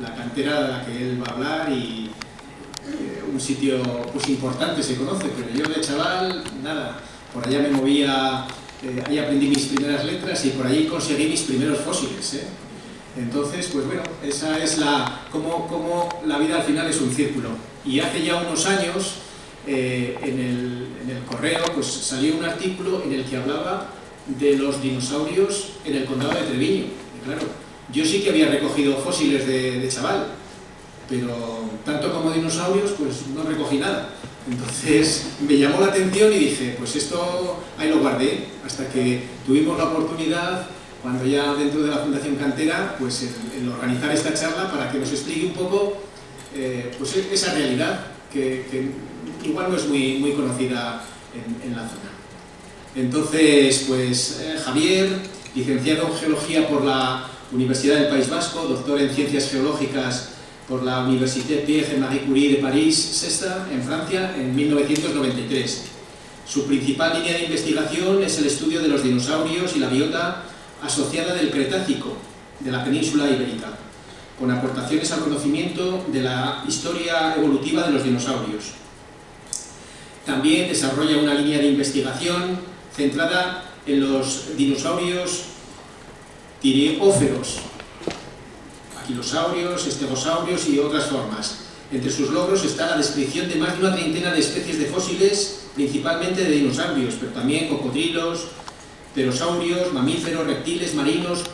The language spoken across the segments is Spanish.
la cantera de la que él va a hablar y un sitio pues importante, se conoce, pero yo de chaval, nada, por allá me movía, ahí aprendí mis primeras letras y por allí conseguí mis primeros fósiles, ¿eh? Entonces, pues bueno, esa es cómo la vida al final es un círculo. Y hace ya unos años, en el Correo, pues salió un artículo en el que hablaba de los dinosaurios en el condado de Treviño. Y claro, yo sí que había recogido fósiles de chaval, pero tanto como dinosaurios, pues no recogí nada. Entonces me llamó la atención y dije, pues esto ahí lo guardé, hasta que tuvimos la oportunidad, cuando ya dentro de la Fundación Cantera, pues el organizar esta charla para que nos explique un poco pues esa realidad que igual no es muy conocida en la zona. Entonces, pues Javier, licenciado en Geología por la Universidad del País Vasco, doctor en Ciencias Geológicas por la Université Pierre-Marie Curie de París, Sesta, en Francia, en 1993. Su principal línea de investigación es el estudio de los dinosaurios y la biota asociada del Cretácico, de la península ibérica, con aportaciones al conocimiento de la historia evolutiva de los dinosaurios. También desarrolla una línea de investigación centrada en los dinosaurios tirióferos, anquilosaurios, estegosaurios y otras formas. Entre sus logros está la descripción de más de una treintena de especies de fósiles, principalmente de dinosaurios, pero también cocodrilos, pterosaurios, mamíferos, reptiles marinos,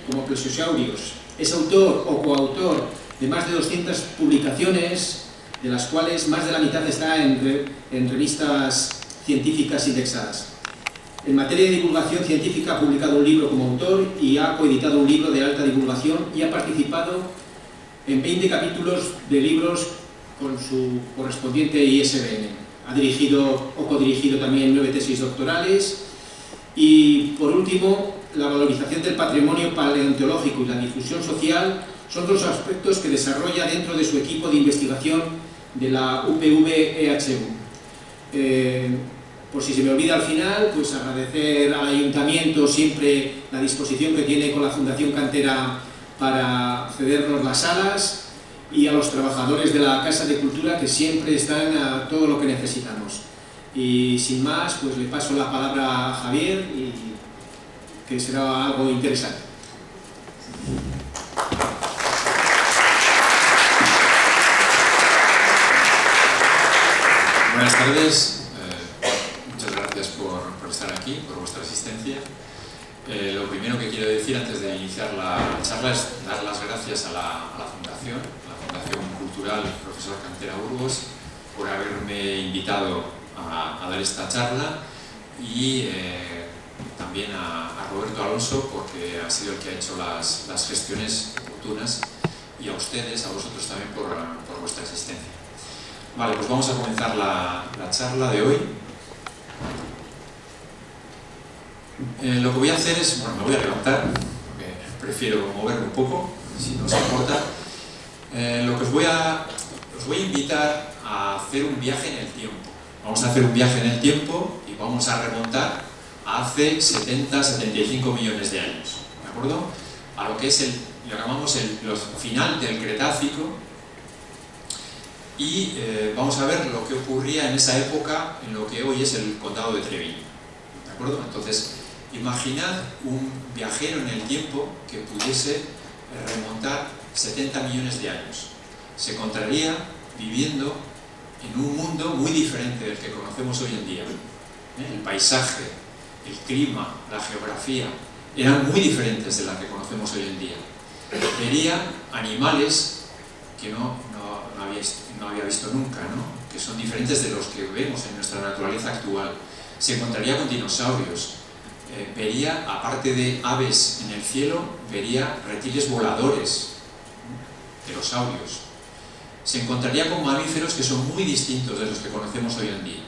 como plesiosaurios. Es autor o coautor de más de 200 publicaciones, de las cuales más de la mitad está en revistas científicas indexadas. En materia de divulgación científica ha publicado un libro como autor y ha coeditado un libro de alta divulgación y ha participado en 20 capítulos de libros con su correspondiente ISBN. Ha dirigido o codirigido también 9 tesis doctorales y, por último, la valorización del patrimonio paleontológico y la difusión social son dos aspectos que desarrolla dentro de su equipo de investigación de la UPV-EHU. Por si se me olvida al final, pues agradecer al Ayuntamiento siempre la disposición que tiene con la Fundación Cantera para cedernos las salas y a los trabajadores de la Casa de Cultura que siempre están a todo lo que necesitamos. Y sin más, pues le paso la palabra a Javier y que será algo interesante. Buenas tardes. Muchas gracias por estar aquí, por vuestra asistencia. Lo primero que quiero decir antes de iniciar la charla es dar las gracias a la Fundación Cultural Profesor Cantera Burgos, por haberme invitado a dar esta charla y también a Roberto Alonso, porque ha sido el que ha hecho las gestiones oportunas, y a ustedes, a vosotros también por vuestra asistencia. Vale, pues vamos a comenzar la charla de hoy. Lo que voy a hacer es, bueno, me voy a levantar, porque prefiero moverme un poco, si no os importa. Lo que os voy a invitar a hacer un viaje en el tiempo. Vamos a hacer un viaje en el tiempo y vamos a remontar a hace 70-75 millones de años, ¿de acuerdo? A lo que es lo llamamos el final del Cretácico, y vamos a ver lo que ocurría en esa época en lo que hoy es el condado de Treviño, ¿de acuerdo? Entonces, imaginad un viajero en el tiempo que pudiese remontar 70 millones de años. Se encontraría viviendo en un mundo muy diferente del que conocemos hoy en día. El paisaje, el clima, la geografía eran muy diferentes de la que conocemos hoy en día. Vería animales que no había visto nunca, ¿no? Que son diferentes de los que vemos en nuestra naturaleza actual. Se encontraría con dinosaurios, vería, aparte de aves en el cielo, vería reptiles voladores, pterosaurios. Se encontraría con mamíferos que son muy distintos de los que conocemos hoy en día.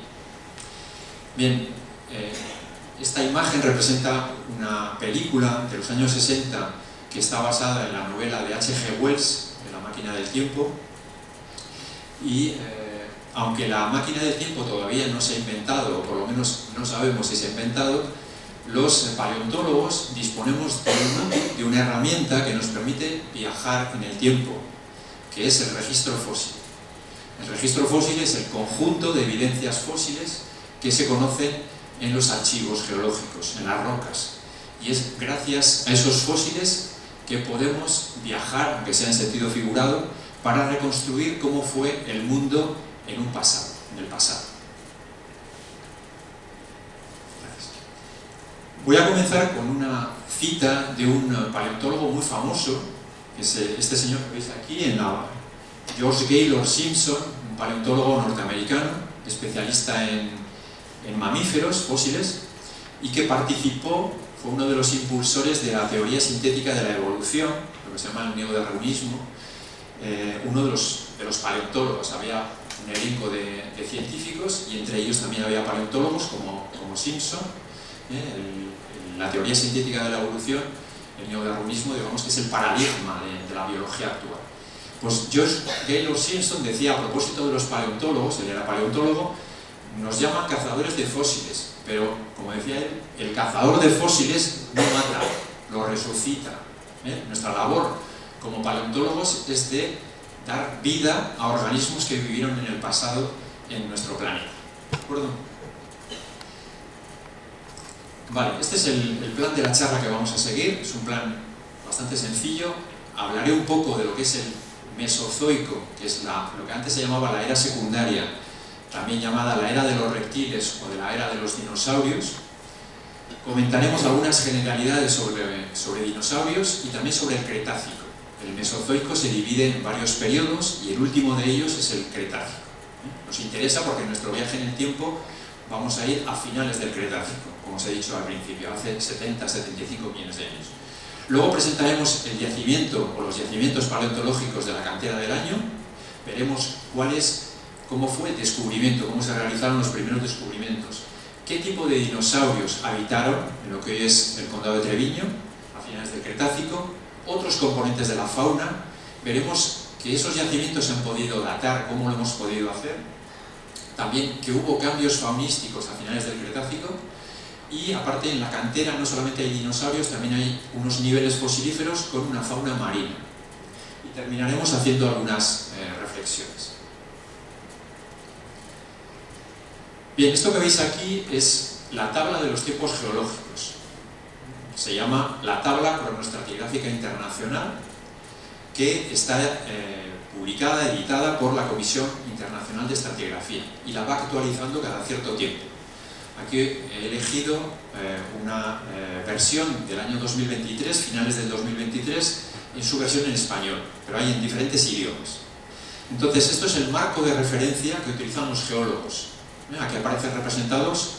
Bien, esta imagen representa una película de los años 60 que está basada en la novela de H.G. Wells, de La máquina del tiempo, y aunque la máquina del tiempo todavía no se ha inventado, o por lo menos no sabemos si se ha inventado, los paleontólogos disponemos de una herramienta que nos permite viajar en el tiempo, que es el registro fósil. El registro fósil es el conjunto de evidencias fósiles que se conocen en los archivos geológicos, en las rocas. Y es gracias a esos fósiles que podemos viajar, aunque sea en sentido figurado, para reconstruir cómo fue el mundo en el pasado. Voy a comenzar con una cita de un paleontólogo muy famoso, que es este señor que veis aquí, George Gaylord Simpson, un paleontólogo norteamericano, especialista en mamíferos fósiles, y que fue uno de los impulsores de la teoría sintética de la evolución, lo que se llama el neodarwinismo. Uno de los paleontólogos, había un elenco de científicos, y entre ellos también había paleontólogos como Simpson. La teoría sintética de la evolución, el neodarwinismo, digamos que es el paradigma de la biología actual. Pues George Gaylord Simpson decía, a propósito de los paleontólogos, él era paleontólogo, nos llaman cazadores de fósiles, pero, como decía él, el cazador de fósiles no mata, lo resucita. Nuestra labor como paleontólogos es de dar vida a organismos que vivieron en el pasado en nuestro planeta. ¿De acuerdo? Vale, este es el plan de la charla que vamos a seguir. Es un plan bastante sencillo. Hablaré un poco de lo que es el Mesozoico, que es lo que antes se llamaba la era secundaria, también llamada la era de los reptiles o de la era de los dinosaurios. Comentaremos algunas generalidades sobre dinosaurios y también sobre el Cretácico. El Mesozoico se divide en varios periodos y el último de ellos es el Cretácico. Nos interesa porque en nuestro viaje en el tiempo vamos a ir a finales del Cretácico, como os he dicho al principio, hace 70-75 millones de años. Luego presentaremos el yacimiento o los yacimientos paleontológicos de la cantera del Año. Veremos cómo fue el descubrimiento, cómo se realizaron los primeros descubrimientos, qué tipo de dinosaurios habitaron en lo que hoy es el condado de Treviño a finales del Cretácico, otros componentes de la fauna. Veremos que esos yacimientos se han podido datar, cómo lo hemos podido hacer. También que hubo cambios faunísticos a finales del Cretácico. Y aparte, en la cantera no solamente hay dinosaurios, también hay unos niveles fosilíferos con una fauna marina. Y terminaremos haciendo algunas reflexiones. Bien, esto que veis aquí es la tabla de los tiempos geológicos. Se llama la Tabla Cronoestratigráfica Internacional, que está publicada, editada por la Comisión Internacional de Estratigrafía, y la va actualizando cada cierto tiempo. Aquí he elegido una versión del año 2023, finales del 2023, en su versión en español, pero hay en diferentes idiomas. Entonces, esto es el marco de referencia que utilizan los geólogos. Aquí aparecen representados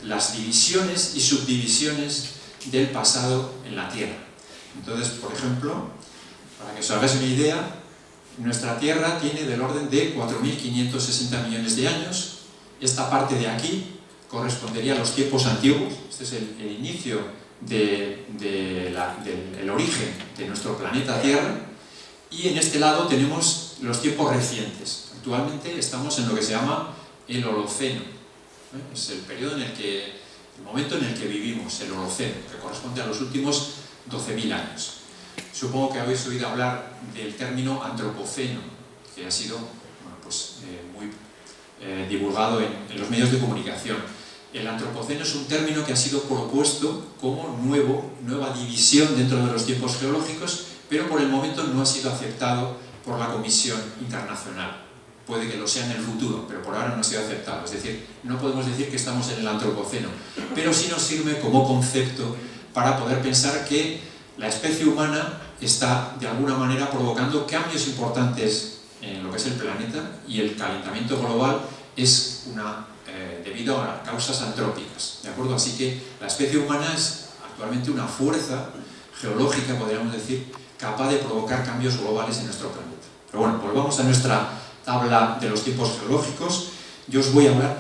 las divisiones y subdivisiones del pasado en la Tierra. Entonces, por ejemplo, para que os hagáis una idea, nuestra Tierra tiene del orden de 4.560 millones de años. Esta parte de aquí correspondería a los tiempos antiguos. Este es el inicio del origen de nuestro planeta Tierra. Y en este lado tenemos los tiempos recientes. Actualmente estamos en lo que se llama el Holoceno. Es el periodo el momento en el que vivimos, el Holoceno, que corresponde a los últimos 12.000 años. Supongo que habéis oído hablar del término antropoceno, que ha sido muy divulgado en los medios de comunicación. El antropoceno es un término que ha sido propuesto como nueva división dentro de los tiempos geológicos, pero por el momento no ha sido aceptado por la Comisión Internacional. Puede que lo sea en el futuro, pero por ahora no ha sido aceptado. Es decir, no podemos decir que estamos en el antropoceno, pero sí nos sirve como concepto para poder pensar que la especie humana está de alguna manera provocando cambios importantes en lo que es el planeta, y el calentamiento global es debido a causas antrópicas, ¿de acuerdo? Así que la especie humana es actualmente una fuerza geológica, podríamos decir, capaz de provocar cambios globales en nuestro planeta. Pero bueno, volvamos a nuestra tabla de los tiempos geológicos. Yo os voy a hablar,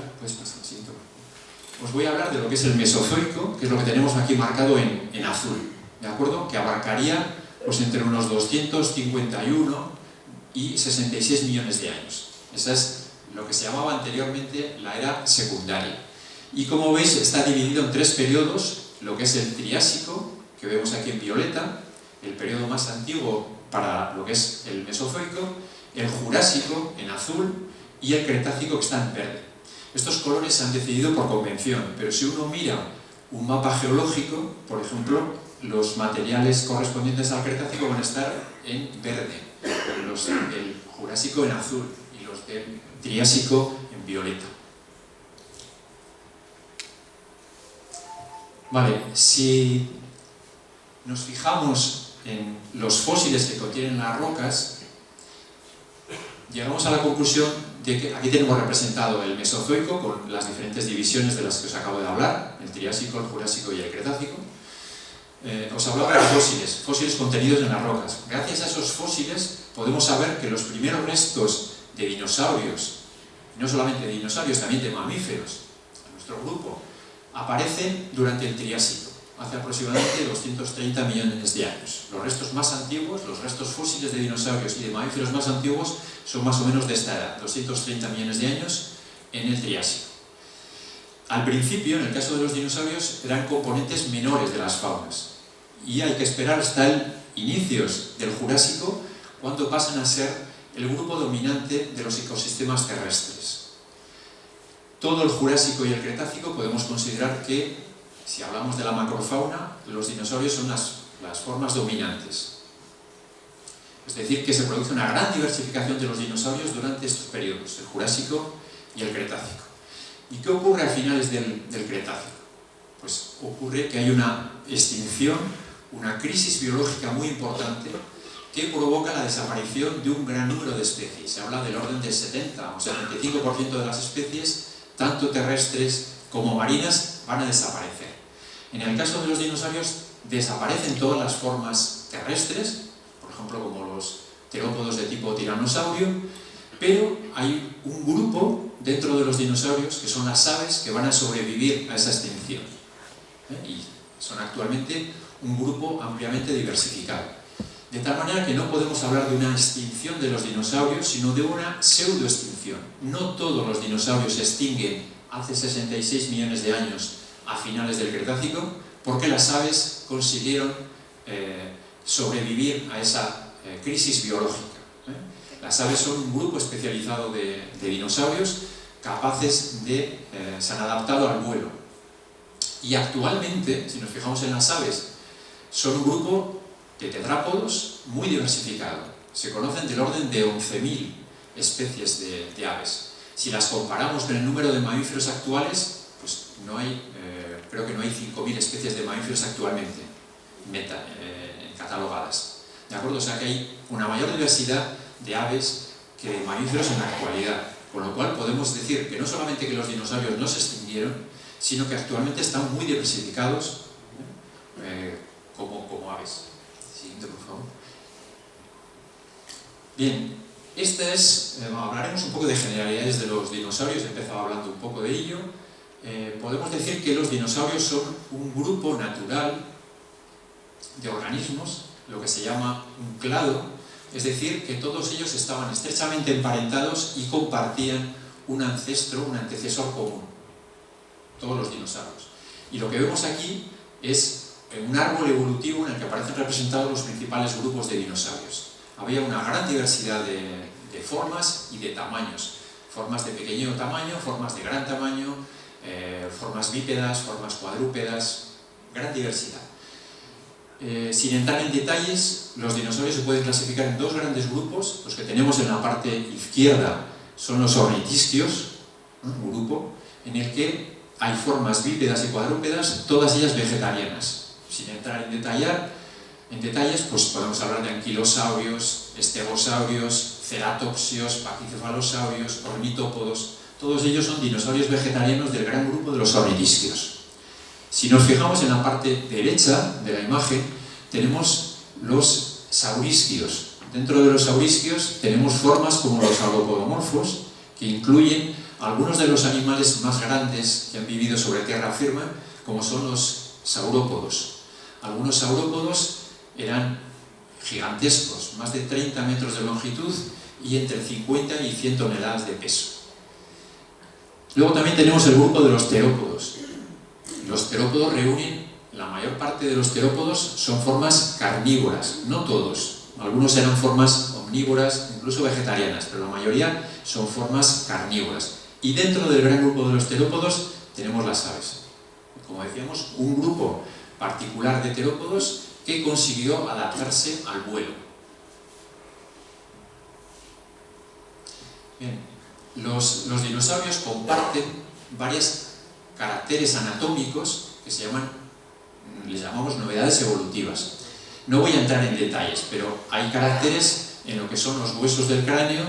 os voy a hablar de lo que es el Mesozoico, que es lo que tenemos aquí marcado en azul, ¿de acuerdo? Que abarcaría entre unos 251 y 66 millones de años. Esa es lo que se llamaba anteriormente la era secundaria. Y como veis está dividido en 3 periodos, lo que es el Triásico, que vemos aquí en violeta, el periodo más antiguo para lo que es el Mesozoico, el Jurásico en azul y el Cretácico que está en verde. Estos colores se han decidido por convención, pero si uno mira un mapa geológico, por ejemplo, los materiales correspondientes al Cretácico van a estar en verde, los del Jurásico en azul y los del Triásico en violeta. Vale, si nos fijamos en los fósiles que contienen las rocas, llegamos a la conclusión de que aquí tenemos representado el Mesozoico con las diferentes divisiones de las que os acabo de hablar, el Triásico, el Jurásico y el Cretácico. Os hablaba de fósiles contenidos en las rocas. Gracias a esos fósiles podemos saber que los primeros restos de dinosaurios, no solamente de dinosaurios, también de mamíferos, en nuestro grupo, aparecen durante el Triásico, hace aproximadamente 230 millones de años. Los restos más antiguos, los restos fósiles de dinosaurios y de mamíferos más antiguos son más o menos de esta edad, 230 millones de años en el Triásico. Al principio, en el caso de los dinosaurios, eran componentes menores de las faunas y hay que esperar hasta el inicios del Jurásico cuando pasan a ser el grupo dominante de los ecosistemas terrestres. Todo el Jurásico y el Cretácico podemos considerar que, si hablamos de la macrofauna, los dinosaurios son las formas dominantes. Es decir, que se produce una gran diversificación de los dinosaurios durante estos periodos, el Jurásico y el Cretácico. ¿Y qué ocurre a finales del Cretácico? Pues ocurre que hay una extinción, una crisis biológica muy importante que provoca la desaparición de un gran número de especies. Se habla del orden del 70 o 75% de las especies, tanto terrestres como marinas, van a desaparecer. En el caso de los dinosaurios, desaparecen todas las formas terrestres, por ejemplo, como los terópodos de tipo tiranosaurio, pero hay un grupo dentro de los dinosaurios que son las aves que van a sobrevivir a esa extinción. Y son actualmente un grupo ampliamente diversificado. De tal manera que no podemos hablar de una extinción de los dinosaurios, sino de una pseudoextinción. No todos los dinosaurios se extinguen hace 66 millones de años a finales del Cretácico, porque las aves consiguieron sobrevivir a esa crisis biológica. Las aves son un grupo especializado de dinosaurios capaces de... se han adaptado al vuelo. Y actualmente, si nos fijamos en las aves, son un grupo de tetrápodos muy diversificado. Se conocen del orden de 11.000 especies de aves. Si las comparamos con el número de mamíferos actuales, pues no hay, creo que no hay 5.000 especies de mamíferos actualmente catalogadas. ¿De acuerdo? O sea que hay una mayor diversidad de aves que de mamíferos en la actualidad. Con lo cual podemos decir que no solamente que los dinosaurios no se extinguieron, sino que actualmente están muy diversificados como aves. Siguiente, por favor. Bien, hablaremos un poco de generalidades de los dinosaurios, he empezado hablando un poco de ello. Podemos decir que los dinosaurios son un grupo natural de organismos, lo que se llama un clado, es decir, que todos ellos estaban estrechamente emparentados y compartían un ancestro, un antecesor común, todos los dinosaurios. Y lo que vemos aquí es un árbol evolutivo en el que aparecen representados los principales grupos de dinosaurios. Había una gran diversidad de formas y de tamaños, formas de pequeño tamaño, formas de gran tamaño, formas bípedas, formas cuadrúpedas, gran diversidad. Sin entrar en detalles, los dinosaurios se pueden clasificar en dos grandes grupos. Los que tenemos en la parte izquierda son los ornitisquios, un grupo en el que hay formas bípedas y cuadrúpedas, todas ellas vegetarianas. Sin entrar en detalles, pues podemos hablar de anquilosaurios, estegosaurios, ceratopsios, pachycephalosaurios, ornitópodos. Todos ellos son dinosaurios vegetarianos del gran grupo de los ornitisquios. Si nos fijamos en la parte derecha de la imagen, tenemos los saurisquios. Dentro de los saurisquios tenemos formas como los sauropodomorfos, que incluyen algunos de los animales más grandes que han vivido sobre tierra firme, como son los saurópodos. Algunos saurópodos eran gigantescos, más de 30 metros de longitud y entre 50 y 100 toneladas de peso. Luego también tenemos el grupo de los terópodos. Los terópodos reúnen, la mayor parte de los terópodos son formas carnívoras, no todos. Algunos eran formas omnívoras, incluso vegetarianas, pero la mayoría son formas carnívoras. Y dentro del gran grupo de los terópodos tenemos las aves. Como decíamos, un grupo particular de terópodos que consiguió adaptarse al vuelo. Bien, los dinosaurios comparten varios caracteres anatómicos que les llamamos novedades evolutivas. No voy a entrar en detalles, pero hay caracteres en lo que son los huesos del cráneo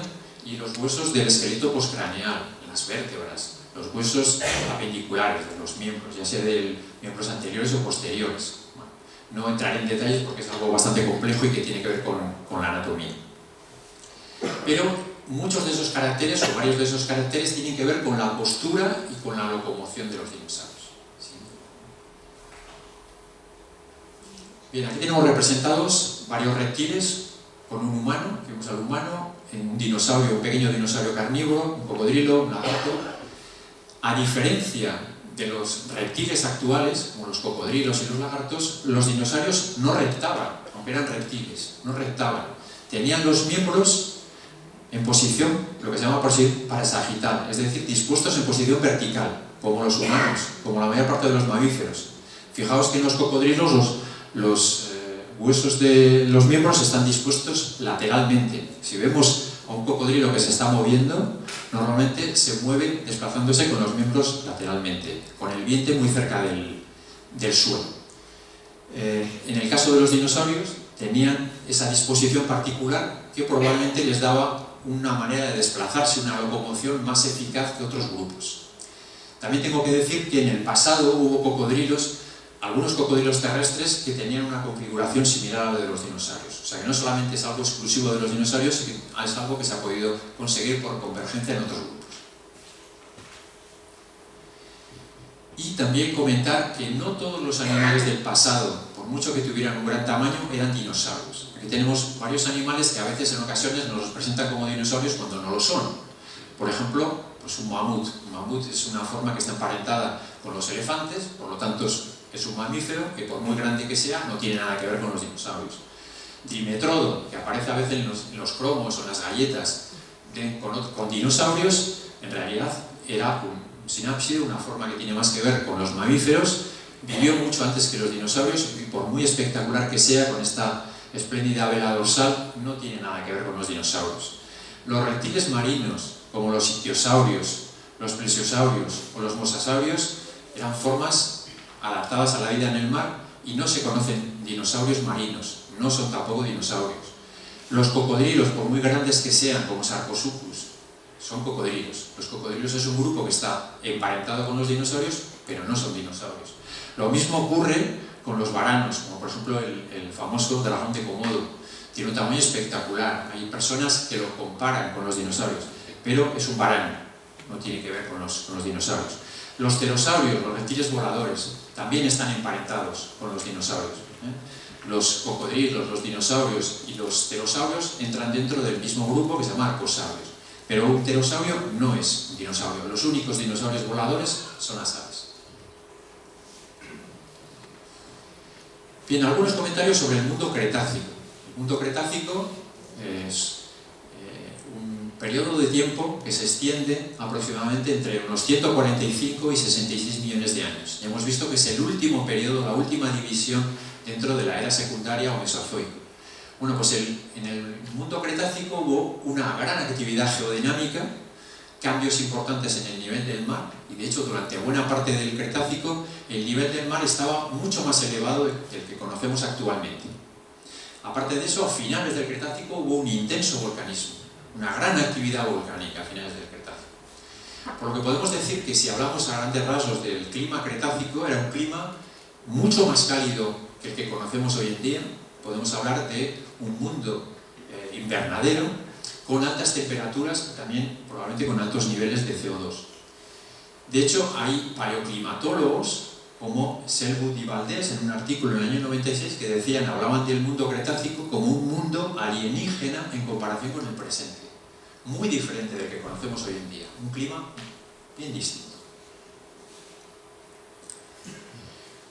y los huesos del esqueleto postcraneal, las vértebras, los huesos apendiculares de los miembros, ya sea de miembros anteriores o posteriores. Bueno, no entraré en detalles porque es algo bastante complejo y que tiene que ver con la anatomía. Pero muchos de esos caracteres, o varios de esos caracteres, tienen que ver con la postura y con la locomoción de los dinosaurios. ¿Sí? Bien, aquí tenemos representados varios reptiles con un humano, vemos al humano, un dinosaurio, un pequeño dinosaurio carnívoro, un cocodrilo, un lagarto. A diferencia de los reptiles actuales, como los cocodrilos y los lagartos, los dinosaurios no reptaban, aunque eran reptiles, no reptaban. Tenían los miembros en posición, lo que se llama posición parasagital, es decir, dispuestos en posición vertical, como los humanos, como la mayor parte de los mamíferos. Fijaos que en los cocodrilos los huesos de los miembros están dispuestos lateralmente. Si vemos a un cocodrilo que se está moviendo, normalmente se mueve desplazándose con los miembros lateralmente, con el vientre muy cerca del suelo. En el caso de los dinosaurios, tenían esa disposición particular que probablemente les daba una manera de desplazarse, una locomoción más eficaz que otros grupos. También tengo que decir que en el pasado hubo cocodrilos, algunos cocodrilos terrestres que tenían una configuración similar a la de los dinosaurios. O sea que no solamente es algo exclusivo de los dinosaurios, sino que es algo que se ha podido conseguir por convergencia en otros grupos. Y también comentar que no todos los animales del pasado, por mucho que tuvieran un gran tamaño, eran dinosaurios. Aquí tenemos varios animales que a veces en ocasiones nos los presentan como dinosaurios cuando no lo son. Por ejemplo, pues un mamut. Un mamut es una forma que está emparentada con los elefantes, por lo tanto es un mamífero que por muy grande que sea no tiene nada que ver con los dinosaurios. Dimetrodon, que aparece a veces en los cromos o en las galletas con dinosaurios, en realidad era un sinápside, una forma que tiene más que ver con los mamíferos, vivió mucho antes que los dinosaurios y por muy espectacular que sea, con esta espléndida vela dorsal, no tiene nada que ver con los dinosaurios. Los reptiles marinos, como los ictiosaurios, los plesiosaurios o los mosasaurios, eran formas adaptadas a la vida en el mar y no se conocen dinosaurios marinos, no son tampoco dinosaurios. Los cocodrilos, por muy grandes que sean, como Sarcosuchus, son cocodrilos. Los cocodrilos es un grupo que está emparentado con los dinosaurios, pero no son dinosaurios. Lo mismo ocurre con los varanos, como por ejemplo el famoso dragón de Komodo. Tiene un tamaño espectacular. Hay personas que lo comparan con los dinosaurios, pero es un varano, no tiene que ver con los dinosaurios. Los pterosaurios, los reptiles voladores, también están emparentados con los dinosaurios. Los cocodrilos, los dinosaurios y los pterosaurios entran dentro del mismo grupo que se llama arcosaurios. Pero un pterosaurio no es un dinosaurio. Los únicos dinosaurios voladores son las aves. Bien, algunos comentarios sobre el mundo cretácico. El mundo cretácico es un periodo de tiempo que se extiende aproximadamente entre unos 145 y 66 millones de años. Ya hemos visto que es el último periodo, la última división dentro de la era secundaria o mesozoico. Bueno, pues en el mundo cretácico hubo una gran actividad geodinámica, cambios importantes en el nivel del mar, y de hecho durante buena parte del Cretácico el nivel del mar estaba mucho más elevado del que conocemos actualmente. Aparte de eso, a finales del Cretácico hubo un intenso volcanismo, una gran actividad volcánica a finales del Cretácico. Por lo que podemos decir que si hablamos a grandes rasgos del clima cretácico, era un clima mucho más cálido que el que conocemos hoy en día. Podemos hablar de un mundo invernadero con altas temperaturas, también probablemente con altos niveles de CO2. De hecho, hay paleoclimatólogos como Selwood y Valdés en un artículo en el año 96 que hablaban del mundo cretácico como un mundo alienígena en comparación con el presente, muy diferente del que conocemos hoy en día, un clima bien distinto.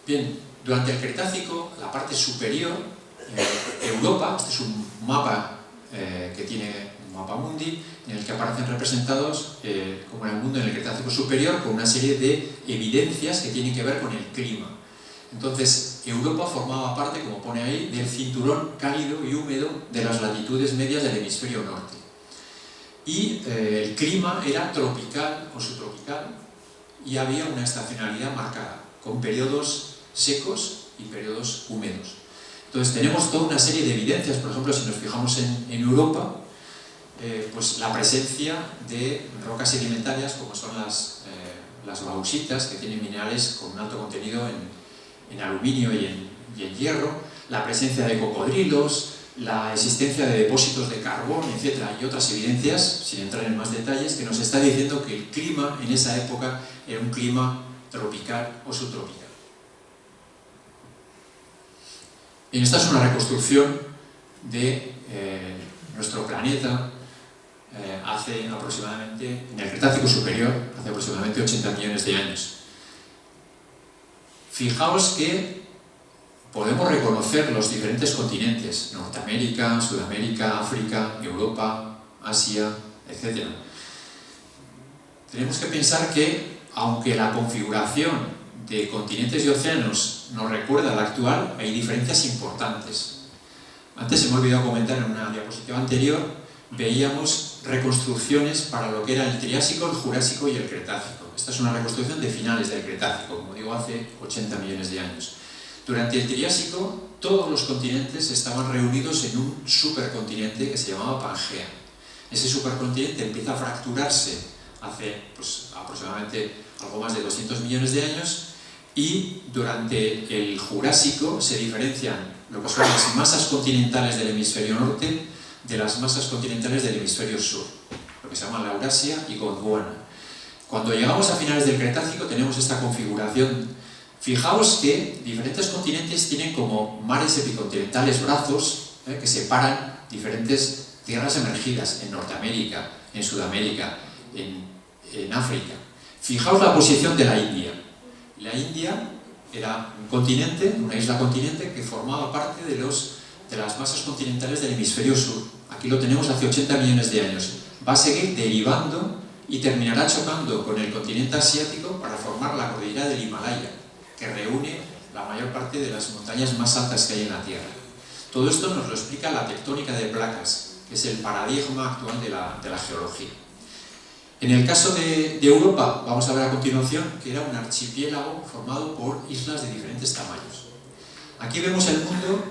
Bien, durante el Cretácico, la parte superior, Europa, este es un mapa que tiene un mapa mundi, en el que aparecen representados, como en el mundo en el Cretácico superior, con una serie de evidencias que tienen que ver con el clima. Entonces, Europa formaba parte, como pone ahí, del cinturón cálido y húmedo de las latitudes medias del hemisferio norte. Y el clima era tropical o subtropical y había una estacionalidad marcada, con periodos secos y periodos húmedos. Entonces tenemos toda una serie de evidencias, por ejemplo, si nos fijamos en Europa, pues la presencia de rocas sedimentarias como son las bauxitas, que tienen minerales con un alto contenido en aluminio y en hierro, la presencia de cocodrilos, la existencia de depósitos de carbón, etc. Y otras evidencias, sin entrar en más detalles, que nos está diciendo que el clima en esa época era un clima tropical o subtropical. Bien, esta es una reconstrucción de nuestro planeta hace aproximadamente, en el Cretácico superior, hace aproximadamente 80 millones de años. Fijaos que podemos reconocer los diferentes continentes, Norteamérica, Sudamérica, África, Europa, Asia, etc. Tenemos que pensar que, aunque la configuración de continentes y océanos nos recuerda a la actual, hay diferencias importantes. Antes se me ha olvidado comentar en una diapositiva anterior, veíamos reconstrucciones para lo que era el Triásico, el Jurásico y el Cretácico. Esta es una reconstrucción de finales del Cretácico, como digo, hace 80 millones de años. Durante el Triásico, todos los continentes estaban reunidos en un supercontinente que se llamaba Pangea. Ese supercontinente empieza a fracturarse hace aproximadamente algo más de 200 millones de años y durante el Jurásico se diferencian lo que son las masas continentales del hemisferio norte de las masas continentales del hemisferio sur, lo que se llama la Eurasia y Gondwana. Cuando llegamos a finales del Cretácico tenemos esta configuración. Fijaos que diferentes continentes tienen como mares epicontinentales, brazos, que separan diferentes tierras emergidas en Norteamérica, en Sudamérica, en África. Fijaos la posición de la India. La India era un continente, una isla continente que formaba parte de las masas continentales del hemisferio sur. Aquí lo tenemos hace 80 millones de años. Va a seguir derivando y terminará chocando con el continente asiático para formar la cordillera del Himalaya, que reúne la mayor parte de las montañas más altas que hay en la Tierra. Todo esto nos lo explica la tectónica de placas, que es el paradigma actual de la geología. En el caso de Europa, vamos a ver a continuación que era un archipiélago formado por islas de diferentes tamaños. Aquí vemos el mundo,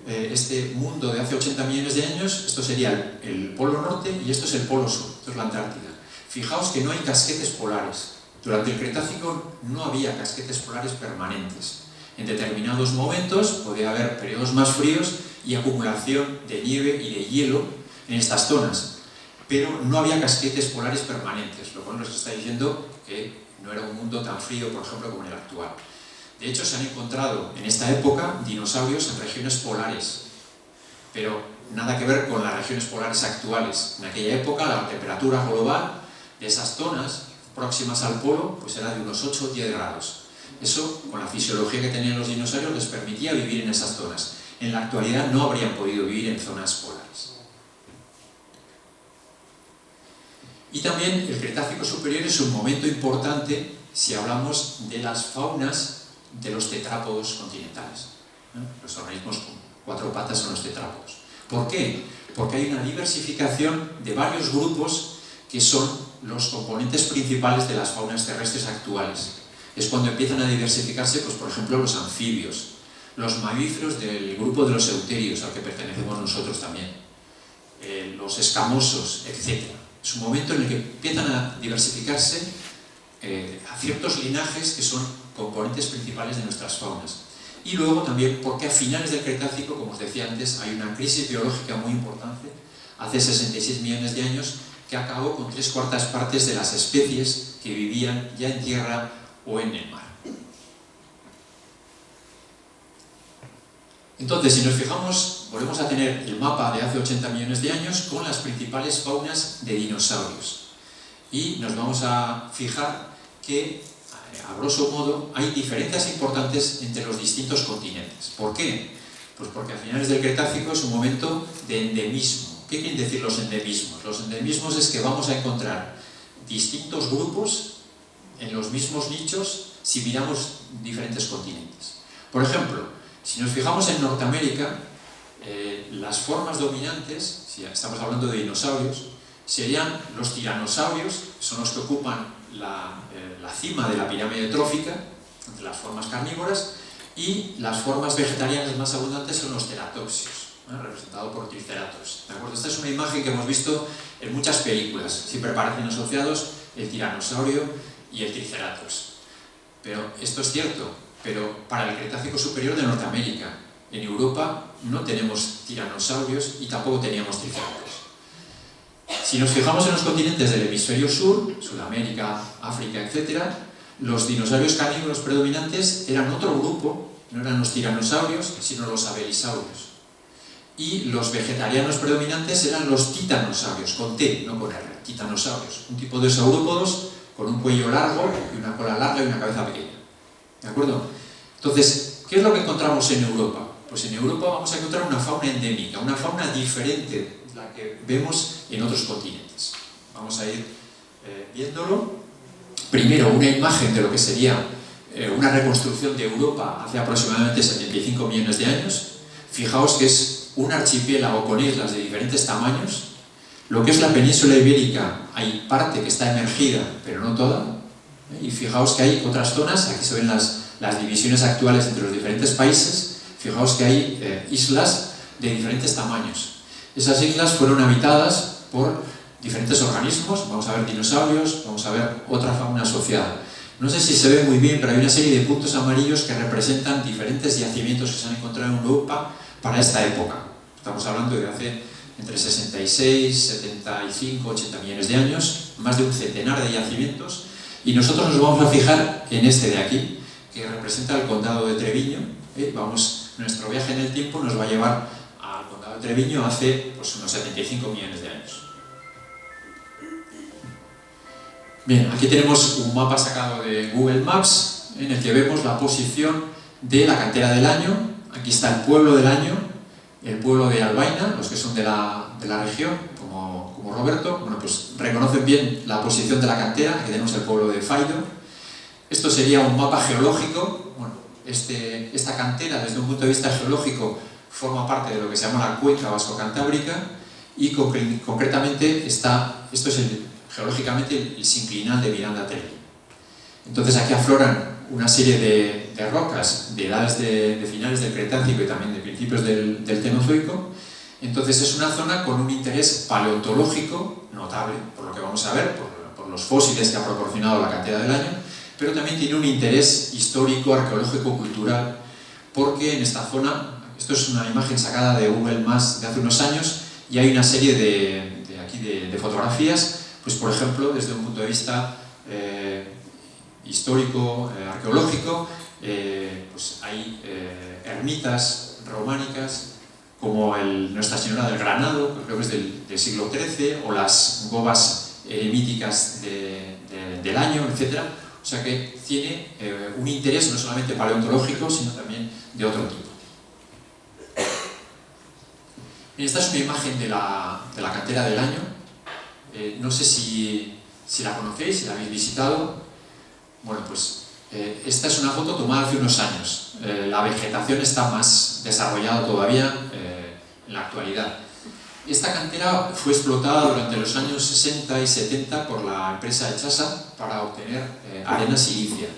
este mundo de hace 80 millones de años. Esto sería el polo norte y esto es el polo sur, esto es la Antártida. Fijaos que no hay casquetes polares. Durante el Cretácico no había casquetes polares permanentes. En determinados momentos podía haber periodos más fríos y acumulación de nieve y de hielo en estas zonas, pero no había casquetes polares permanentes, lo cual nos está diciendo que no era un mundo tan frío, por ejemplo, como el actual. De hecho, se han encontrado en esta época dinosaurios en regiones polares, pero nada que ver con las regiones polares actuales. En aquella época la temperatura global de esas zonas próximas al polo pues era de unos 8 o 10 grados. Eso, con la fisiología que tenían los dinosaurios, les permitía vivir en esas zonas. En la actualidad no habrían podido vivir en zonas polares. Y también el Cretácico superior es un momento importante si hablamos de las faunas de los tetrápodos continentales. Los organismos con 4 patas son los tetrápodos. ¿Por qué? Porque hay una diversificación de varios grupos que son los componentes principales de las faunas terrestres actuales. Es cuando empiezan a diversificarse, pues, por ejemplo, los anfibios, los mamíferos del grupo de los euterios, al que pertenecemos nosotros también, los escamosos, etc. Es un momento en el que empiezan a diversificarse a ciertos linajes que son componentes principales de nuestras faunas. Y luego también porque a finales del Cretácico, como os decía antes, hay una crisis biológica muy importante, hace 66 millones de años, que acabó con 3/4 partes de las especies que vivían ya en tierra o en el mar. Entonces, si nos fijamos, volvemos a tener el mapa de hace 80 millones de años con las principales faunas de dinosaurios. y nos vamos a fijar que, a grosso modo, hay diferencias importantes entre los distintos continentes. ¿Por qué? Pues porque a finales del Cretácico es un momento de endemismo. ¿Qué quieren decir los endemismos? Los endemismos es que vamos a encontrar distintos grupos en los mismos nichos si miramos diferentes continentes. Por ejemplo, si nos fijamos en Norteamérica, las formas dominantes, si estamos hablando de dinosaurios, serían los tiranosaurios, que son los que ocupan la cima de la pirámide trófica, entre las formas carnívoras, y las formas vegetarianas más abundantes son los ceratopsios, representado por triceratops. ¿De acuerdo? Esta es una imagen que hemos visto en muchas películas, siempre aparecen asociados el tiranosaurio y el triceratops. Pero esto es cierto, pero para el Cretácico superior de Norteamérica. En Europa no tenemos tiranosaurios y tampoco teníamos triceratops. Si nos fijamos en los continentes del hemisferio sur, Sudamérica, África, etc., los dinosaurios carnívoros predominantes eran otro grupo, no eran los tiranosaurios, sino los abelisaurios. Y los vegetarianos predominantes eran los titanosaurios, con T, no con R, titanosaurios, un tipo de saurópodos con un cuello largo y una cola larga y una cabeza pequeña. ¿De acuerdo? Entonces, ¿qué es lo que encontramos en Europa? Pues en Europa vamos a encontrar una fauna endémica, una fauna diferente de la que vemos en otros continentes. Vamos a ir viéndolo. Primero, una imagen de lo que sería una reconstrucción de Europa hace aproximadamente 75 millones de años. Fijaos que es un archipiélago con islas de diferentes tamaños. Lo que es la península ibérica, hay parte que está emergida, pero no toda. Y fijaos que hay otras zonas, aquí se ven las divisiones actuales entre los diferentes países. Fijaos que hay islas de diferentes tamaños. Esas islas fueron habitadas por diferentes organismos, vamos a ver dinosaurios, vamos a ver otra fauna asociada. No sé si se ve muy bien, pero hay una serie de puntos amarillos que representan diferentes yacimientos que se han encontrado en Europa para esta época. Estamos hablando de hace entre 66, 75, 80 millones de años, más de un centenar de yacimientos, y nosotros nos vamos a fijar en este de aquí, que representa el condado de Treviño. Nuestro viaje en el tiempo nos va a llevar al condado de Treviño hace pues, unos 75 millones de años. Bien, aquí tenemos un mapa sacado de Google Maps en el que vemos la posición de la cantera del año. Aquí está el pueblo del año, el pueblo de Albaina, los que son de la región, como Roberto, bueno, pues reconocen bien la posición de la cantera. Aquí tenemos el pueblo de Faido. Esto sería un mapa geológico. Bueno, esta cantera, desde un punto de vista geológico, forma parte de lo que se llama la cuenca vasco-cantábrica y concretamente esto es geológicamente el sinclinal de Miranda-Telli. Entonces aquí afloran una serie de rocas de edades de finales del Cretácico y también de principios del Cenozoico. Entonces es una zona con un interés paleontológico notable, por lo que vamos a ver, por los fósiles que ha proporcionado la cantera del año, pero también tiene un interés histórico, arqueológico, cultural, porque en esta zona, esto es una imagen sacada de Google Maps de hace unos años, y hay una serie de fotografías, pues por ejemplo, desde un punto de vista histórico, arqueológico, pues hay ermitas románicas, como Nuestra Señora del Granado, que creo que es del siglo XIII, o las gobas eremíticas del año, etc. O sea que tiene un interés no solamente paleontológico, sino también de otro tipo. Esta es una imagen de la cantera del año. No sé si la conocéis, si la habéis visitado. Bueno, pues esta es una foto tomada hace unos años. La vegetación está más desarrollada todavía en la actualidad. Esta cantera fue explotada durante los años 60 y 70 por la empresa Echasa para obtener arena silicia.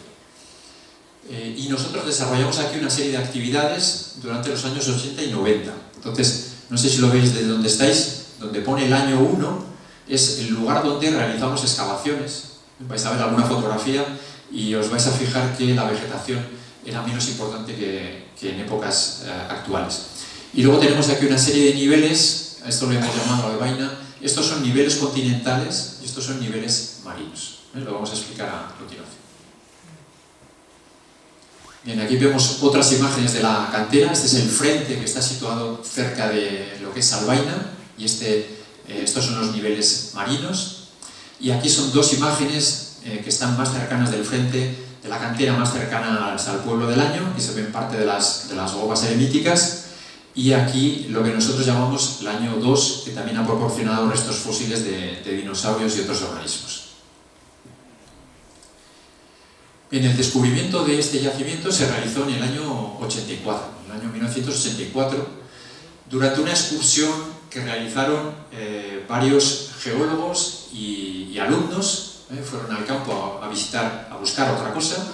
Y nosotros desarrollamos aquí una serie de actividades durante los años 80 y 90. Entonces, no sé si lo veis desde donde estáis, donde pone el año 1, es el lugar donde realizamos excavaciones. Vais a ver alguna fotografía y os vais a fijar que la vegetación era menos importante que en épocas actuales. Y luego tenemos aquí una serie de niveles, a esto lo hemos llamado Albaina. Estos son niveles continentales y estos son niveles marinos. Lo vamos a explicar a continuación. Bien, aquí vemos otras imágenes de la cantera. Este es el frente que está situado cerca de lo que es Albaina y estos son los niveles marinos. Y aquí son dos imágenes que están más cercanas del frente, de la cantera más cercana al pueblo del Año, y se ven parte de las gomas eremíticas. Y aquí lo que nosotros llamamos el Año 2, que también ha proporcionado restos fósiles de dinosaurios y otros organismos. En el descubrimiento de este yacimiento se realizó en el año 84, en el año 1984, durante una excursión que realizaron varios geólogos y alumnos. Fueron al campo a buscar otra cosa.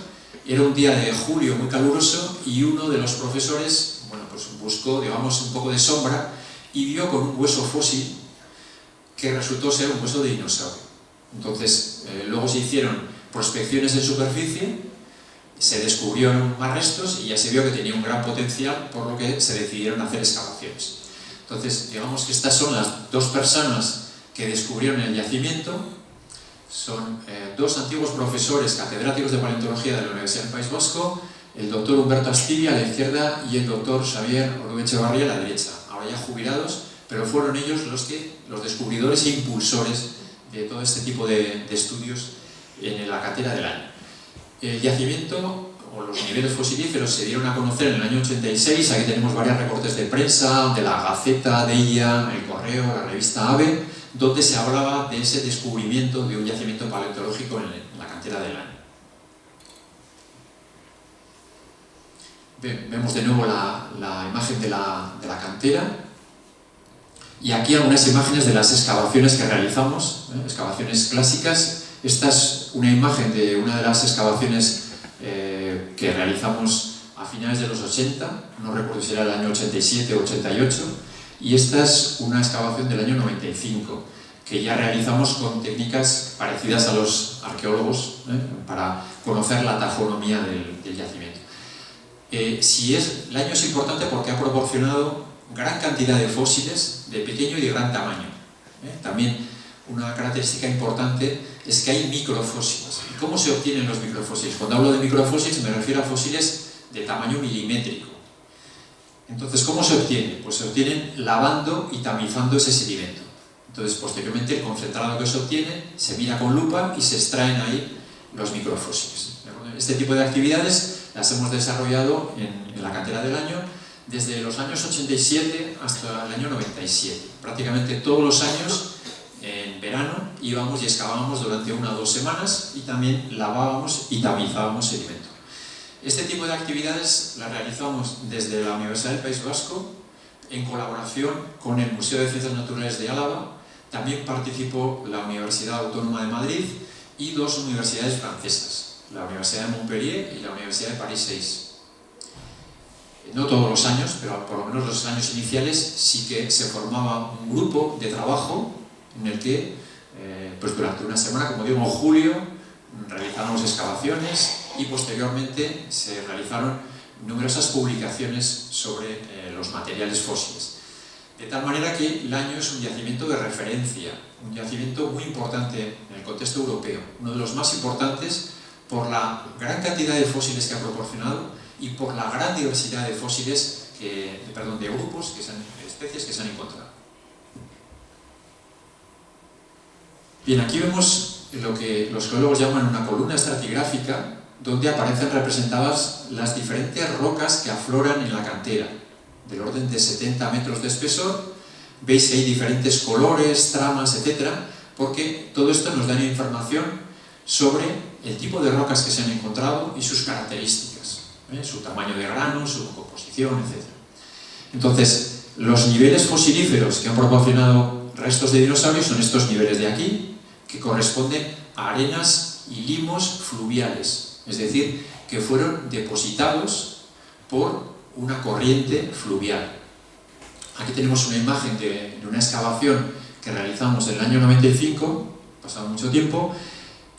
Era un día de julio muy caluroso y uno de los profesores, bueno, pues buscó, digamos, un poco de sombra y vio con un hueso fósil que resultó ser un hueso de dinosaurio. Entonces, luego se hicieron prospecciones en superficie, se descubrieron más restos y ya se vio que tenía un gran potencial, por lo que se decidieron hacer excavaciones. Entonces, digamos que estas son las dos personas que descubrieron el yacimiento. Son dos antiguos profesores catedráticos de paleontología de la Universidad del País Vasco, el doctor Humberto Astivi a la izquierda y el doctor Xavier Orube-Echevarría a la derecha, ahora ya jubilados, pero fueron ellos los descubridores e impulsores de todo este tipo de estudios en la cantera del Año. El yacimiento o los niveles fosilíferos se dieron a conocer en el año 86. Aquí tenemos varios recortes de prensa, de la Gaceta, de ella, el Correo, la revista AVE, donde se hablaba de ese descubrimiento de un yacimiento paleontológico en la cantera del Año. Vemos de nuevo la imagen de la cantera. Y aquí algunas imágenes de las excavaciones que realizamos, excavaciones clásicas. Esta es una imagen de una de las excavaciones que realizamos a finales de los 80, no recuerdo si era el año 87 o 88, y esta es una excavación del año 95, que ya realizamos con técnicas parecidas a los arqueólogos para conocer la taxonomía del yacimiento. El año es importante porque ha proporcionado gran cantidad de fósiles de pequeño y de gran tamaño. También una característica importante es que hay microfósiles. ¿Y cómo se obtienen los microfósiles? Cuando hablo de microfósiles me refiero a fósiles de tamaño milimétrico. Entonces, ¿cómo se obtiene? Pues se obtienen lavando y tamizando ese sedimento. Entonces, posteriormente, el concentrado que se obtiene se mira con lupa y se extraen ahí los microfósiles. Este tipo de actividades las hemos desarrollado en la cantera del Año desde los años 87 hasta el año 97. Prácticamente todos los años, en verano, íbamos y excavábamos durante 1 o 2 semanas y también lavábamos y tamizábamos sedimento. Este tipo de actividades las realizamos desde la Universidad del País Vasco en colaboración con el Museo de Ciencias Naturales de Álava. También participó la Universidad Autónoma de Madrid y 2 universidades francesas, la Universidad de Montpellier y la Universidad de París 6. No todos los años, pero por lo menos los años iniciales sí que se formaba un grupo de trabajo en el que pues durante una semana, como digo, en julio, realizábamos excavaciones y posteriormente se realizaron numerosas publicaciones sobre los materiales fósiles. De tal manera que el Año es un yacimiento de referencia, un yacimiento muy importante en el contexto europeo, uno de los más importantes por la gran cantidad de fósiles que ha proporcionado y por la gran diversidad de fósiles, de grupos, especies que se han encontrado. Bien, aquí vemos lo que los geólogos llaman una columna estratigráfica, donde aparecen representadas las diferentes rocas que afloran en la cantera, del orden de 70 metros de espesor. Veis que hay diferentes colores, tramas, etc., porque todo esto nos da una información sobre el tipo de rocas que se han encontrado y sus características, su tamaño de grano, su composición, etc. Entonces, los niveles fosilíferos que han proporcionado restos de dinosaurios son estos niveles de aquí, que corresponden a arenas y limos fluviales, es decir, que fueron depositados por una corriente fluvial. Aquí tenemos una imagen de una excavación que realizamos en el año 95, pasado mucho tiempo,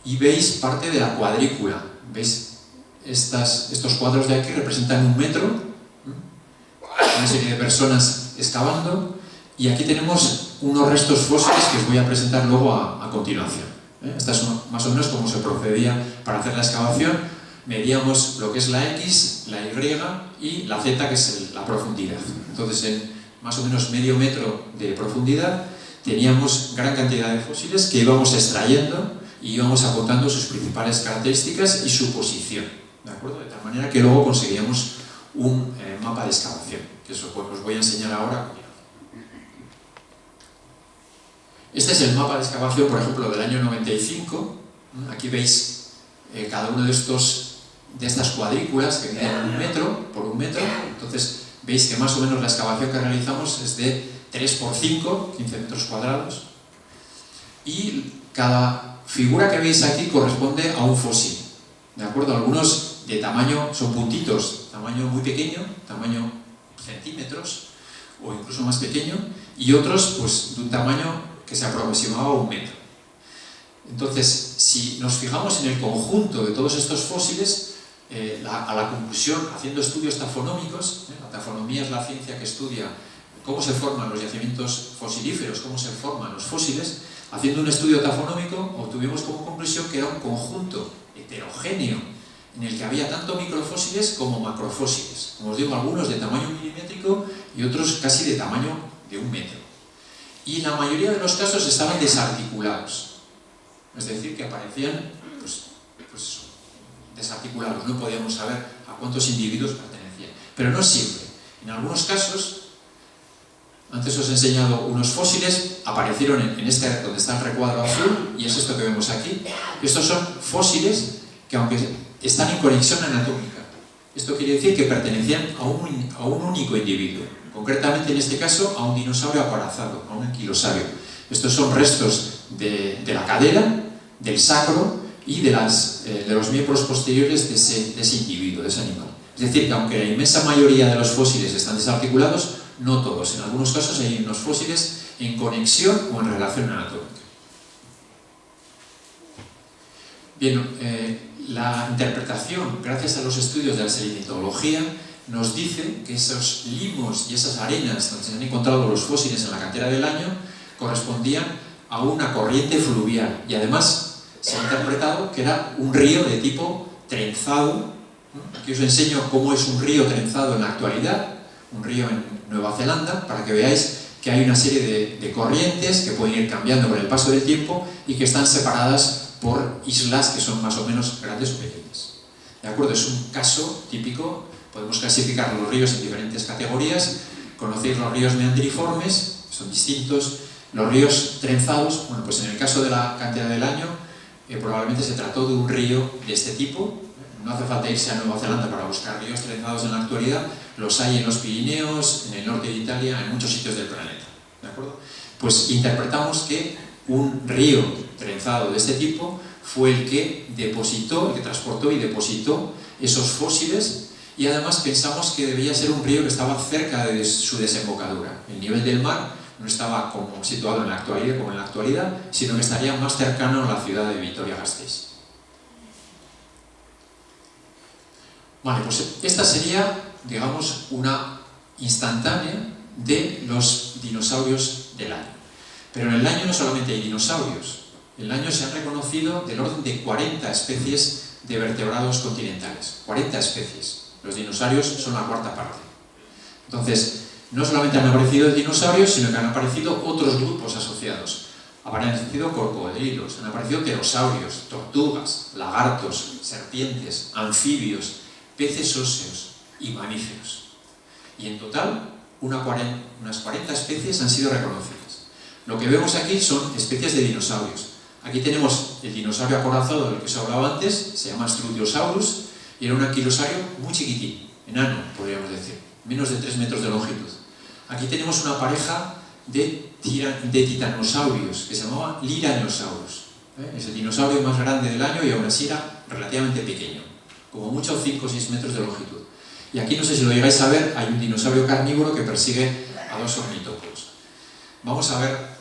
y veis parte de la cuadrícula. ¿Veis? Estos cuadros de aquí representan 1 metro, una serie de personas excavando, y aquí tenemos unos restos fósiles que os voy a presentar luego a continuación. Esta es más o menos cómo se procedía para hacer la excavación. Medíamos lo que es la X, la Y y la Z, que es la profundidad. Entonces, en más o menos medio metro de profundidad teníamos gran cantidad de fósiles que íbamos extrayendo y íbamos apuntando sus principales características y su posición, ¿de acuerdo? De tal manera que luego conseguíamos un mapa de excavación, que eso pues, os voy a enseñar ahora. Este es el mapa de excavación, por ejemplo, del año 95. Aquí veis cada uno de estas cuadrículas que miden 1 metro por 1 metro. Entonces veis que más o menos la excavación que realizamos es de 3 por 5, 15 metros cuadrados. Y cada figura que veis aquí corresponde a un fósil, ¿de acuerdo? Algunos de tamaño, son puntitos, tamaño muy pequeño, tamaño centímetros o incluso más pequeño, y otros pues de un tamaño que se aproximaba a 1 metro. Entonces, si nos fijamos en el conjunto de todos estos fósiles, a la conclusión, haciendo estudios tafonómicos, la tafonomía es la ciencia que estudia cómo se forman los yacimientos fosilíferos, cómo se forman los fósiles, haciendo un estudio tafonómico obtuvimos como conclusión que era un conjunto heterogéneo en el que había tanto microfósiles como macrofósiles. Como os digo, algunos de tamaño milimétrico y otros casi de tamaño de 1 metro. Y la mayoría de los casos estaban desarticulados, es decir, que aparecían pues eso, desarticulados, no podíamos saber a cuántos individuos pertenecían. Pero no siempre. En algunos casos, antes os he enseñado unos fósiles, aparecieron en este donde está el recuadro azul, y es esto que vemos aquí. Estos son fósiles que, aunque están en conexión anatómica, esto quiere decir que pertenecían a un único individuo, concretamente en este caso a un dinosaurio acorazado, a un anquilosaurio. Estos son restos de la cadera, del sacro y de los miembros posteriores de ese individuo, de ese animal. Es decir, que aunque la inmensa mayoría de los fósiles están desarticulados, no todos. En algunos casos hay unos fósiles en conexión o en relación anatómica. Bien, la interpretación, gracias a los estudios de la sedimentología, nos dice que esos limos y esas arenas donde se han encontrado los fósiles en la cantera del año correspondían a una corriente fluvial, y además se ha interpretado que era un río de tipo trenzado. Aquí os enseño cómo es un río trenzado en la actualidad, un río en Nueva Zelanda, para que veáis que hay una serie de corrientes que pueden ir cambiando con el paso del tiempo y que están separadas por islas que son más o menos grandes o pequeñas. ¿De acuerdo? Es un caso típico. Podemos clasificar los ríos en diferentes categorías. Conocéis los ríos meandriformes, son distintos. Los ríos trenzados, bueno, pues en el caso de la cantera del año, probablemente se trató de un río de este tipo. No hace falta irse a Nueva Zelanda para buscar ríos trenzados en la actualidad. Los hay en los Pirineos, en el norte de Italia, en muchos sitios del planeta. ¿De acuerdo? Pues interpretamos que un río trenzado de este tipo fue el que depositó, el que transportó y depositó esos fósiles, y además pensamos que debía ser un río que estaba cerca de su desembocadura. El nivel del mar no estaba como situado en la actualidad, sino que estaría más cercano a la ciudad de Vitoria-Gasteiz. Vale, pues esta sería, digamos, una instantánea de los dinosaurios del año. Pero en el año no solamente hay dinosaurios. En el año se han reconocido del orden de 40 especies de vertebrados continentales. 40 especies. Los dinosaurios son la 4ª parte. Entonces, no solamente han aparecido dinosaurios, sino que han aparecido otros grupos asociados. Han aparecido cocodrilos, han aparecido pterosaurios, tortugas, lagartos, serpientes, anfibios, peces óseos y mamíferos. Y en total, unas 40 especies han sido reconocidas. Lo que vemos aquí son especies de dinosaurios. Aquí tenemos el dinosaurio acorazado del que os hablaba antes, se llama Struthiosaurus, y era un anquilosaurio muy chiquitín, enano, podríamos decir, menos de 3 metros de longitud. Aquí tenemos una pareja de titanosaurios, que se llamaba Liranosaurus. Es el dinosaurio más grande del año y aún así era relativamente pequeño, como mucho 5 o 6 metros de longitud. Y aquí, no sé si lo llegáis a ver, hay un dinosaurio carnívoro que persigue a 2 ornitópodos. Vamos a ver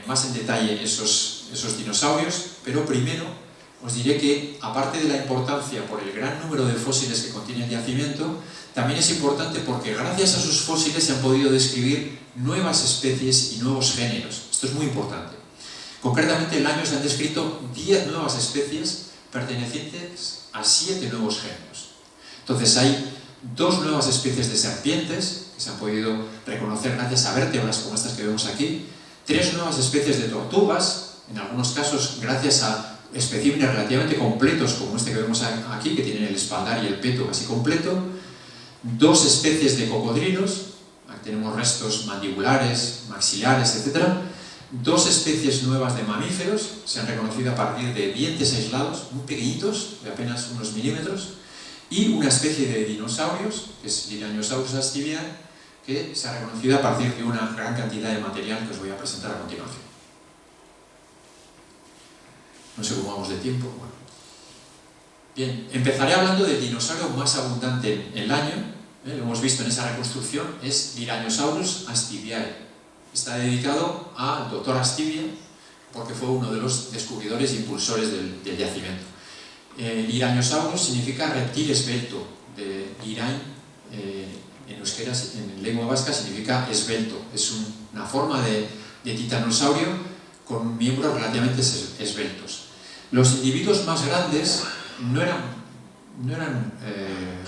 más en detalle esos dinosaurios, pero primero os diré que, aparte de la importancia por el gran número de fósiles que contiene el yacimiento, también es importante porque gracias a sus fósiles se han podido describir nuevas especies y nuevos géneros. Esto es muy importante. Concretamente, en el año se han descrito 10 nuevas especies pertenecientes a 7 nuevos géneros. Entonces hay 2 nuevas especies de serpientes que se han podido reconocer gracias a vértebras como estas que vemos aquí, 3 nuevas especies de tortugas, en algunos casos gracias a especímenes relativamente completos, como este que vemos aquí, que tienen el espaldar y el peto casi completo, 2 especies de cocodrilos, aquí tenemos restos mandibulares, maxilares, etc. 2 especies nuevas de mamíferos, se han reconocido a partir de dientes aislados, muy pequeñitos, de apenas unos milímetros, y una especie de dinosaurios, que es Liranosaurus astibiae, que se ha reconocido a partir de una gran cantidad de material que os voy a presentar a continuación. No sé cómo vamos de tiempo. Bueno. Bien, empezaré hablando del dinosaurio más abundante en el año, lo hemos visto en esa reconstrucción, es Liranosaurus astibiae. Está dedicado al doctor Astivia, porque fue uno de los descubridores e impulsores del yacimiento. Liranosaurus significa reptil esbelto, de lirain, en euskera, en lengua vasca, significa esbelto. Es una forma de titanosaurio con miembros relativamente esbeltos. Los individuos más grandes no eran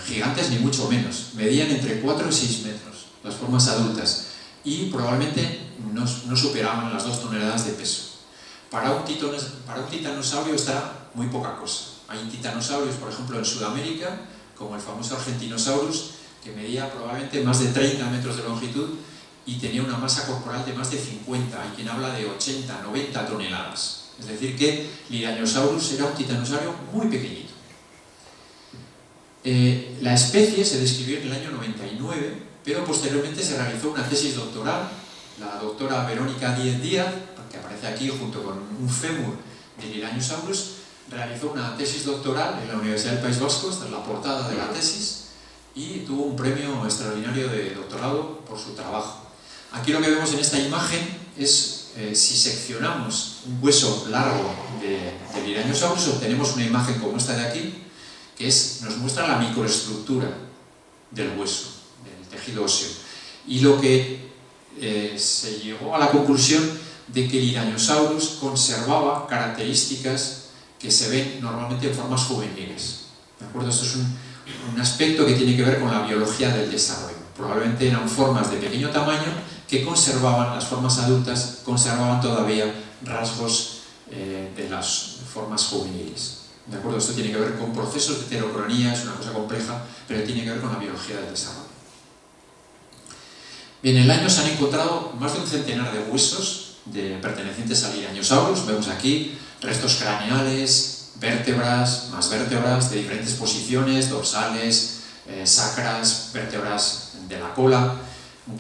gigantes ni mucho menos, medían entre 4 y 6 metros, las formas adultas, y probablemente no superaban las 2 toneladas de peso. Para un titanosaurio está muy poca cosa. Hay titanosaurios, por ejemplo, en Sudamérica, como el famoso Argentinosaurus, que medía probablemente más de 30 metros de longitud y tenía una masa corporal de más de 50. Hay quien habla de 80, 90 toneladas. Es decir, que Liranosaurus era un titanosaurio muy pequeñito. La especie se describió en el año 99, pero posteriormente se realizó una tesis doctoral. La doctora Verónica Díez Díaz, que aparece aquí junto con un fémur de Liranosaurus, realizó una tesis doctoral en la Universidad del País Vasco, esta es la portada de la tesis, y tuvo un premio extraordinario de doctorado por su trabajo. Aquí lo que vemos en esta imagen es, si seccionamos un hueso largo de Liranosaurus, obtenemos una imagen como esta de aquí, que nos muestra la microestructura del hueso, del tejido óseo. Y lo que se llegó a la conclusión de que Liranosaurus conservaba características que se ven normalmente en formas juveniles. ¿De acuerdo? Esto es un aspecto que tiene que ver con la biología del desarrollo. Probablemente eran formas de pequeño tamaño que conservaban, las formas adultas conservaban todavía rasgos de las formas juveniles. ¿De acuerdo? Esto tiene que ver con procesos de heterocronía, es una cosa compleja, pero tiene que ver con la biología del desarrollo. Bien, en el año se han encontrado más de un centenar de huesos pertenecientes a Liranosaurus. Vemos aquí restos craneales, vértebras, más vértebras de diferentes posiciones, dorsales, sacras, vértebras de la cola,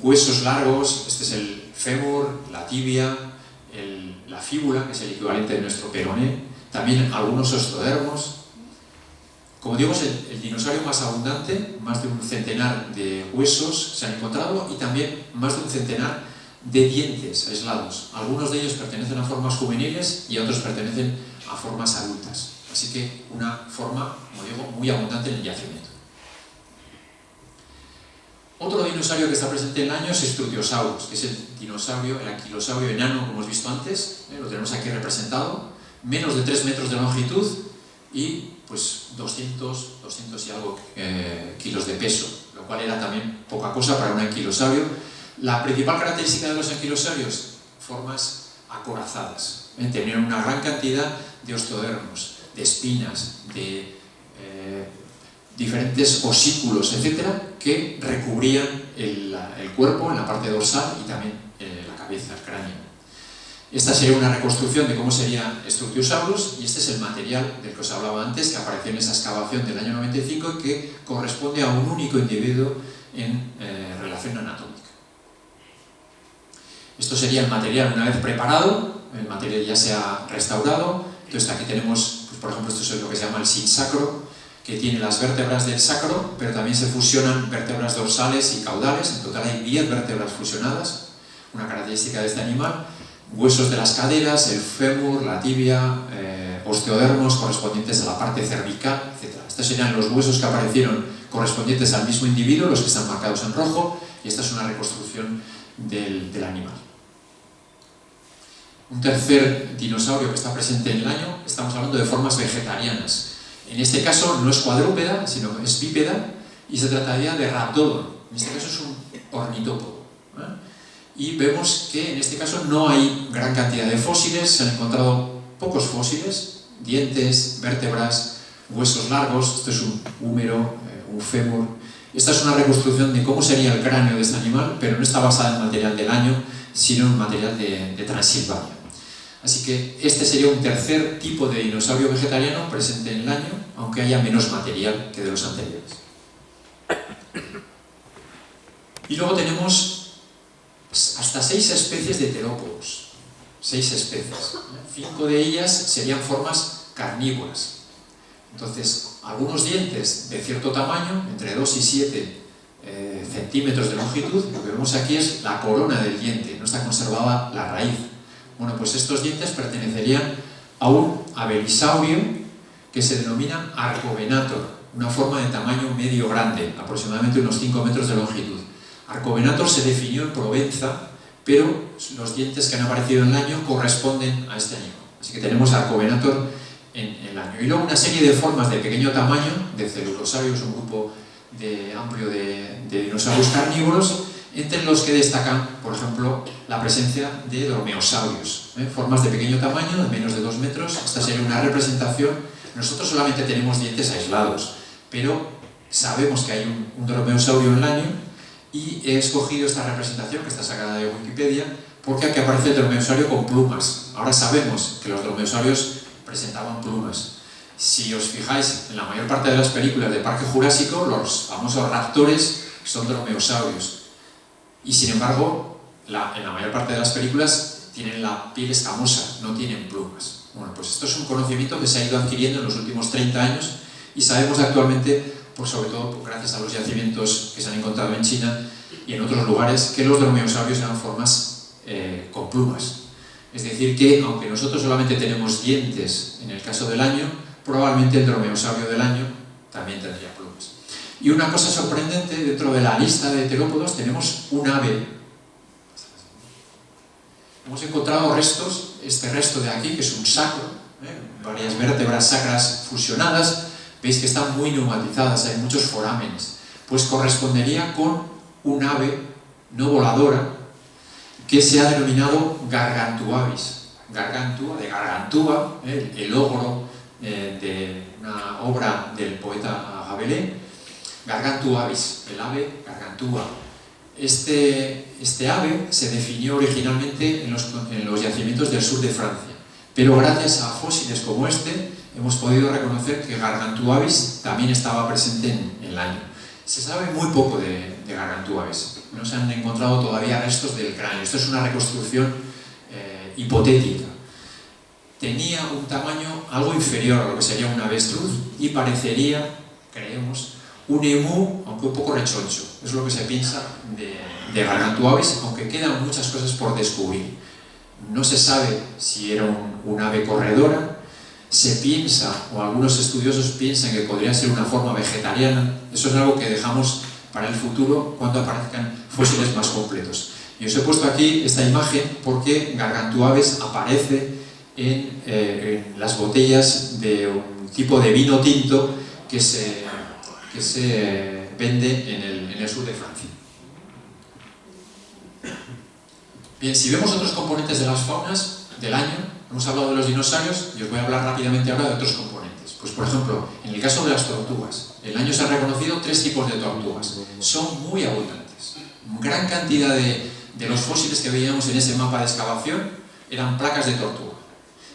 huesos largos, este es el fémur, la tibia, la fíbula, que es el equivalente de nuestro peroné, también algunos osteodermos. Como digo, es el dinosaurio más abundante, más de un centenar de huesos se han encontrado y también más de un centenar de dientes aislados. Algunos de ellos pertenecen a formas juveniles y otros pertenecen a formas adultas. Así que una forma, como digo, muy abundante en el yacimiento. Otro dinosaurio que está presente en el año es Struthiosaurus, que es el dinosaurio, el anquilosaurio enano, como hemos visto antes, lo tenemos aquí representado, menos de 3 metros de longitud y pues 200 y algo kilos de peso, lo cual era también poca cosa para un anquilosaurio. La principal característica de los anquilosaurios, formas acorazadas, tenían una gran cantidad de osteodermos, de espinas, de diferentes osículos, etcétera, que recubrían el cuerpo en la parte dorsal y también la cabeza, el cráneo. Esta sería una reconstrucción de cómo sería Struthiosaurus y este es el material del que os hablaba antes, que apareció en esa excavación del año 95 y que corresponde a un único individuo en relación anatómica. Esto sería el material una vez preparado, el material ya se ha restaurado. Entonces aquí tenemos, pues, por ejemplo, esto es lo que se llama el sinsacro, que tiene las vértebras del sacro, pero también se fusionan vértebras dorsales y caudales. En total hay 10 vértebras fusionadas, una característica de este animal. Huesos de las caderas, el fémur, la tibia, osteodermos correspondientes a la parte cervical, etc. Estos serían los huesos que aparecieron correspondientes al mismo individuo, los que están marcados en rojo, y esta es una reconstrucción del animal. Un tercer dinosaurio que está presente en el año, estamos hablando de formas vegetarianas. En este caso no es cuadrúpeda, sino es bípeda y se trataría de Raptodon. En este caso es un ornitópodo. y vemos que en este caso no hay gran cantidad de fósiles, se han encontrado pocos fósiles, dientes, vértebras, huesos largos, esto es un húmero, un fémur. Esta es una reconstrucción de cómo sería el cráneo de este animal, pero no está basada en material del año, sino en material de Transilvania. Así que este sería un tercer tipo de dinosaurio vegetariano presente en el año, aunque haya menos material que de los anteriores. Y luego tenemos hasta 6 especies de terópodos. 6 especies. 5 de ellas serían formas carnívoras. Entonces, algunos dientes de cierto tamaño, entre 2 y 7 centímetros de longitud, lo que vemos aquí es la corona del diente, no está conservada la raíz. Bueno, pues estos dientes pertenecerían a un abelisaurio que se denomina Arcovenator, una forma de tamaño medio grande, aproximadamente unos 5 metros de longitud. Arcovenator se definió en Provenza, pero los dientes que han aparecido en el año corresponden a este animal. Así que tenemos Arcovenator en el año. Y luego una serie de formas de pequeño tamaño, de celurosaurios, un grupo amplio de dinosaurios carnívoros, entre los que destacan, por ejemplo, la presencia de dromeosaurios, formas de pequeño tamaño, de menos de 2 metros. Esta sería una representación. Nosotros solamente tenemos dientes aislados, pero sabemos que hay un dromeosaurio en el año, y he escogido esta representación, que está sacada de Wikipedia, porque aquí aparece el dromeosaurio con plumas. Ahora sabemos que los dromeosaurios presentaban plumas. Si os fijáis, en la mayor parte de las películas de Parque Jurásico, los famosos raptores son dromeosaurios. Y sin embargo, en la mayor parte de las películas tienen la piel escamosa, no tienen plumas. Bueno, pues esto es un conocimiento que se ha ido adquiriendo en los últimos 30 años y sabemos actualmente, pues sobre todo gracias a los yacimientos que se han encontrado en China y en otros lugares, que los dromeosaurios eran formas con plumas. Es decir que, aunque nosotros solamente tenemos dientes en el caso del año, probablemente el dromeosaurio del año también tendría plumas. Y una cosa sorprendente, dentro de la lista de terópodos tenemos un ave. Hemos encontrado restos, este resto de aquí, que es un sacro, varias vértebras sacras fusionadas, veis que están muy neumatizadas, hay muchos forámenes, pues correspondería con un ave no voladora que se ha denominado Gargantuavis. Gargantua, de Gargantúa, el ogro de una obra del poeta Rabelais. Gargantuavis, el ave Gargantúa. Este ave se definió originalmente en los yacimientos del sur de Francia, pero gracias a fósiles como este hemos podido reconocer que Gargantuavis también estaba presente en el año. Se sabe muy poco de Gargantuavis, no se han encontrado todavía restos del cráneo. Esto es una reconstrucción hipotética. Tenía un tamaño algo inferior a lo que sería un avestruz y parecería, creemos, un emú, aunque un poco rechoncho. Es lo que se piensa de Gargantuavis, aunque quedan muchas cosas por descubrir. No se sabe si era un ave corredora. Se piensa, o algunos estudiosos piensan, que podría ser una forma vegetariana. Eso es algo que dejamos para el futuro cuando aparezcan fósiles más completos. Y os he puesto aquí esta imagen porque Gargantuavis aparece en las botellas de un tipo de vino tinto que se vende en el sur de Francia. Bien, si vemos otros componentes de las faunas del año, hemos hablado de los dinosaurios y os voy a hablar rápidamente ahora de otros componentes. Pues por ejemplo, en el caso de las tortugas, en el año se han reconocido 3 tipos de tortugas. Son muy abundantes. Gran cantidad de los fósiles que veíamos en ese mapa de excavación eran placas de tortuga.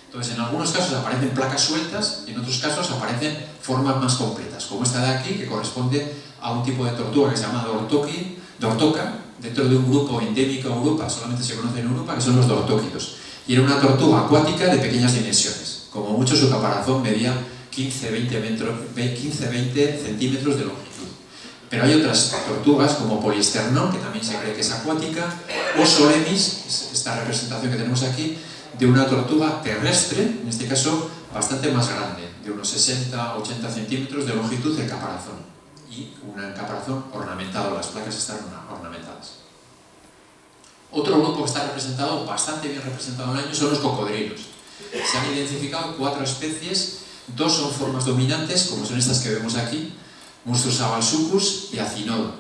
Entonces, en algunos casos aparecen placas sueltas y en otros casos aparecen formas más completas, como esta de aquí, que corresponde a un tipo de tortuga que se llama dortoca, dentro de un grupo endémico a Europa, solamente se conoce en Europa, que son los dortóquidos. Y era una tortuga acuática de pequeñas dimensiones. Como mucho su caparazón medía 15-20 centímetros de longitud. Pero hay otras tortugas, como Polisternón, que también se cree que es acuática, o Solemis, esta representación que tenemos aquí, de una tortuga terrestre, en este caso bastante más grande, de unos 60-80 centímetros de longitud el caparazón. Y un caparazón ornamentado, las placas están ornamentadas. Otro grupo que está representado, bastante bien representado en el año, son los cocodrilos. Se han identificado 4 especies, 2 son formas dominantes, como son estas que vemos aquí, Mustrosabalsucus y Acinodo.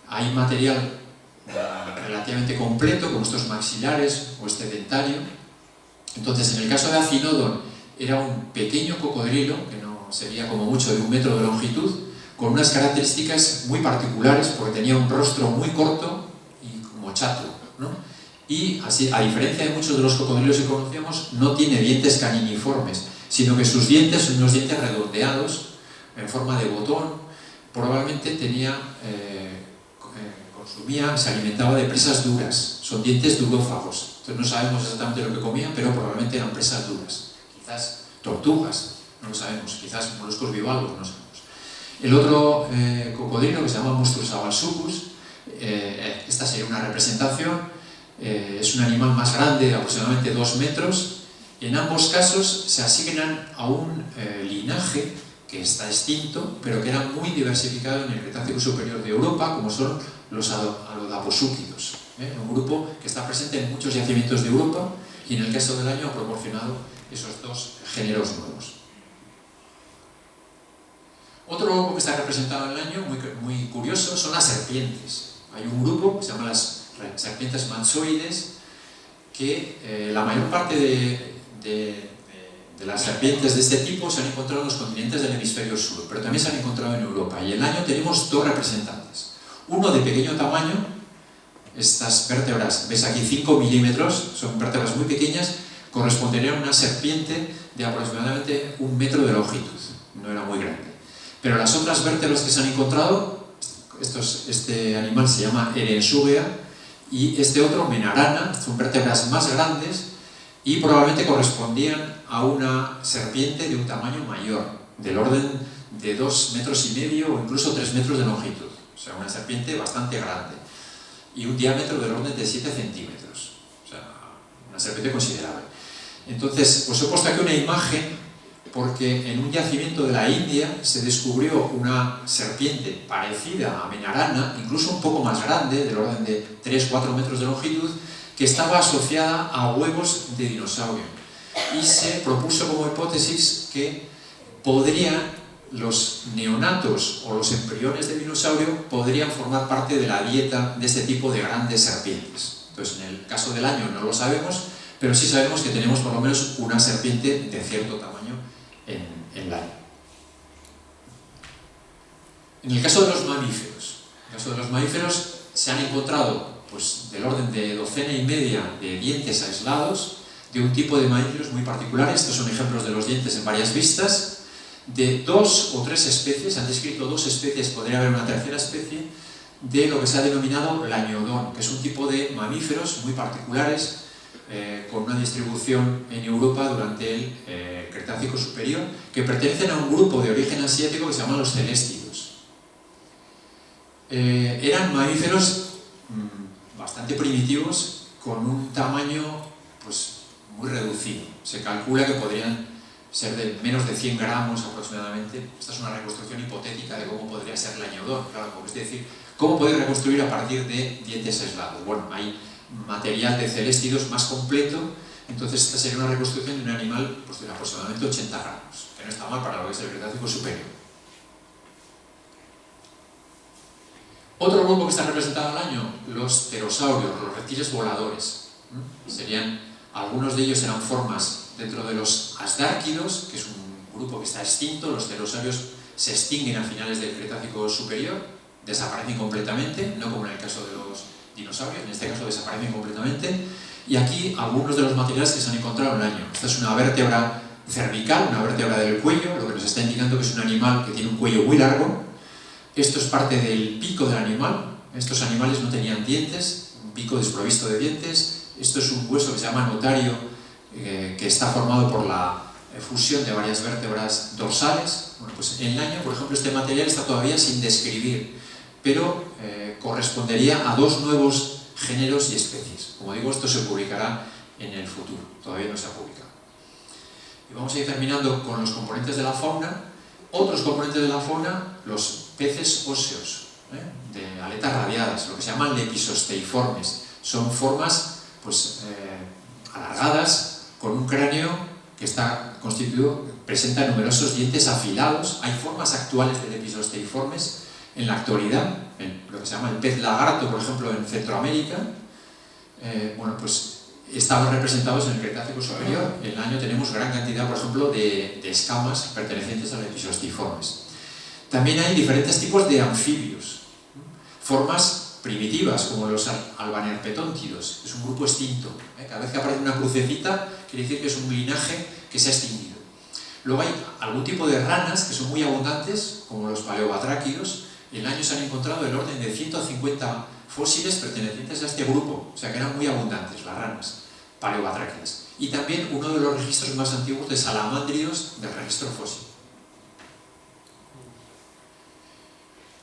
Hay material relativamente completo, como estos maxilares o este dentario. Entonces, en el caso de Acinodon, era un pequeño cocodrilo, que no sería como mucho de 1 metro de longitud, con unas características muy particulares, porque tenía un rostro muy corto y como chato, ¿no? Y así, a diferencia de muchos de los cocodrilos que conocíamos, no tiene dientes caniniformes, sino que sus dientes son unos dientes redondeados, en forma de botón. Probablemente consumía, se alimentaba de presas duras, son dientes durófagos. Entonces no sabemos exactamente lo que comían, pero probablemente eran presas duras. Quizás tortugas, no lo sabemos, quizás moluscos bivalvos, no sabemos. El otro cocodrilo, que se llama Mustursabalsucus, esta sería una representación, es un animal más grande, de aproximadamente 2 metros. En ambos casos se asignan a un linaje que está extinto, pero que era muy diversificado en el Cretácico superior de Europa, como son los alodaposúquidos, un grupo que está presente en muchos yacimientos de Europa y en el caso del año ha proporcionado esos 2 géneros nuevos. Otro grupo que está representado en el año, muy curioso, son las serpientes. Hay un grupo que se llama las serpientes manzoides, que la mayor parte de las serpientes de este tipo se han encontrado en los continentes del hemisferio sur, pero también se han encontrado en Europa. Y en el año tenemos 2 representantes. Uno de pequeño tamaño, estas vértebras, ves aquí 5 milímetros, son vértebras muy pequeñas, corresponderían a una serpiente de aproximadamente 1 metro de longitud, no era muy grande. Pero las otras vértebras que se han encontrado, este animal se llama Erensugea y este otro Menarana, son vértebras más grandes y probablemente correspondían a una serpiente de un tamaño mayor, del orden de 2,5 metros o incluso 3 metros de longitud. O sea, una serpiente bastante grande y un diámetro del orden de 7 centímetros. O sea, una serpiente considerable. Entonces, os he puesto aquí una imagen porque en un yacimiento de la India se descubrió una serpiente parecida a Menarana, incluso un poco más grande, del orden de 3-4 metros de longitud, que estaba asociada a huevos de dinosaurio. Y se propuso como hipótesis que los neonatos o los embriones de dinosaurio podrían formar parte de la dieta de este tipo de grandes serpientes. Entonces, en el caso del año no lo sabemos, pero sí sabemos que tenemos por lo menos una serpiente de cierto tamaño en el año. En el caso de los mamíferos, se han encontrado pues, del orden de 1,5 de dientes aislados de un tipo de mamíferos muy particulares. Estos son ejemplos de los dientes en varias vistas, de 2 o 3 especies, han descrito 2 especies, podría haber una tercera especie, de lo que se ha denominado lañodón, que es un tipo de mamíferos muy particulares, con una distribución en Europa durante el Cretácico superior, que pertenecen a un grupo de origen asiático que se llama los celestidos. Eran mamíferos bastante primitivos, con un tamaño pues, muy reducido. Se calcula que podrían ser de menos de 100 gramos aproximadamente. Esta es una reconstrucción hipotética de cómo podría ser lañodón. Claro, es decir, cómo poder reconstruir a partir de dientes aislados. Bueno, hay material de celestidos más completo, entonces esta sería una reconstrucción de un animal pues, de aproximadamente 80 gramos, que no está mal para lo que es el Cretácico superior. Otro grupo que está representado al año, los pterosaurios, los reptiles voladores. Algunos de ellos eran formas dentro de los asdárquidos, que es un grupo que está extinto. Los pterosaurios se extinguen a finales del Cretácico superior, desaparecen completamente, no como en el caso de los dinosaurios, en este caso desaparecen completamente. Y aquí algunos de los materiales que se han encontrado en el año. Esta es una vértebra cervical, una vértebra del cuello, lo que nos está indicando que es un animal que tiene un cuello muy largo. Esto es parte del pico del animal. Estos animales no tenían dientes, un pico desprovisto de dientes. Esto es un hueso que se llama notario, que está formado por la fusión de varias vértebras dorsales. Bueno, pues en el año, por ejemplo, este material está todavía sin describir, pero correspondería a 2 nuevos géneros y especies. Como digo, esto se publicará en el futuro, todavía no se ha publicado. Y vamos a ir terminando con los componentes de la fauna. Otros componentes de la fauna, los peces óseos, de aletas radiadas, lo que se llaman lepisosteiformes. Son formas pues, alargadas, con un cráneo que está constituido, presenta numerosos dientes afilados. Hay formas actuales de lepisosteiformes en la actualidad, lo que se llama el pez lagarto, por ejemplo, en Centroamérica, bueno, pues estaban representados en el Cretácico superior. En el año tenemos gran cantidad, por ejemplo, de escamas pertenecientes a los episostiformes. También hay diferentes tipos de anfibios, formas primitivas, como los albanerpetóntidos, es un grupo extinto. Cada vez que aparece una crucecita, quiere decir que es un linaje que se ha extinguido. Luego hay algún tipo de ranas que son muy abundantes, como los paleobatráquidos. En el año se han encontrado el orden de 150 fósiles pertenecientes a este grupo, o sea que eran muy abundantes las ranas paleobatráquidas. Y también uno de los registros más antiguos de salamandrios del registro fósil.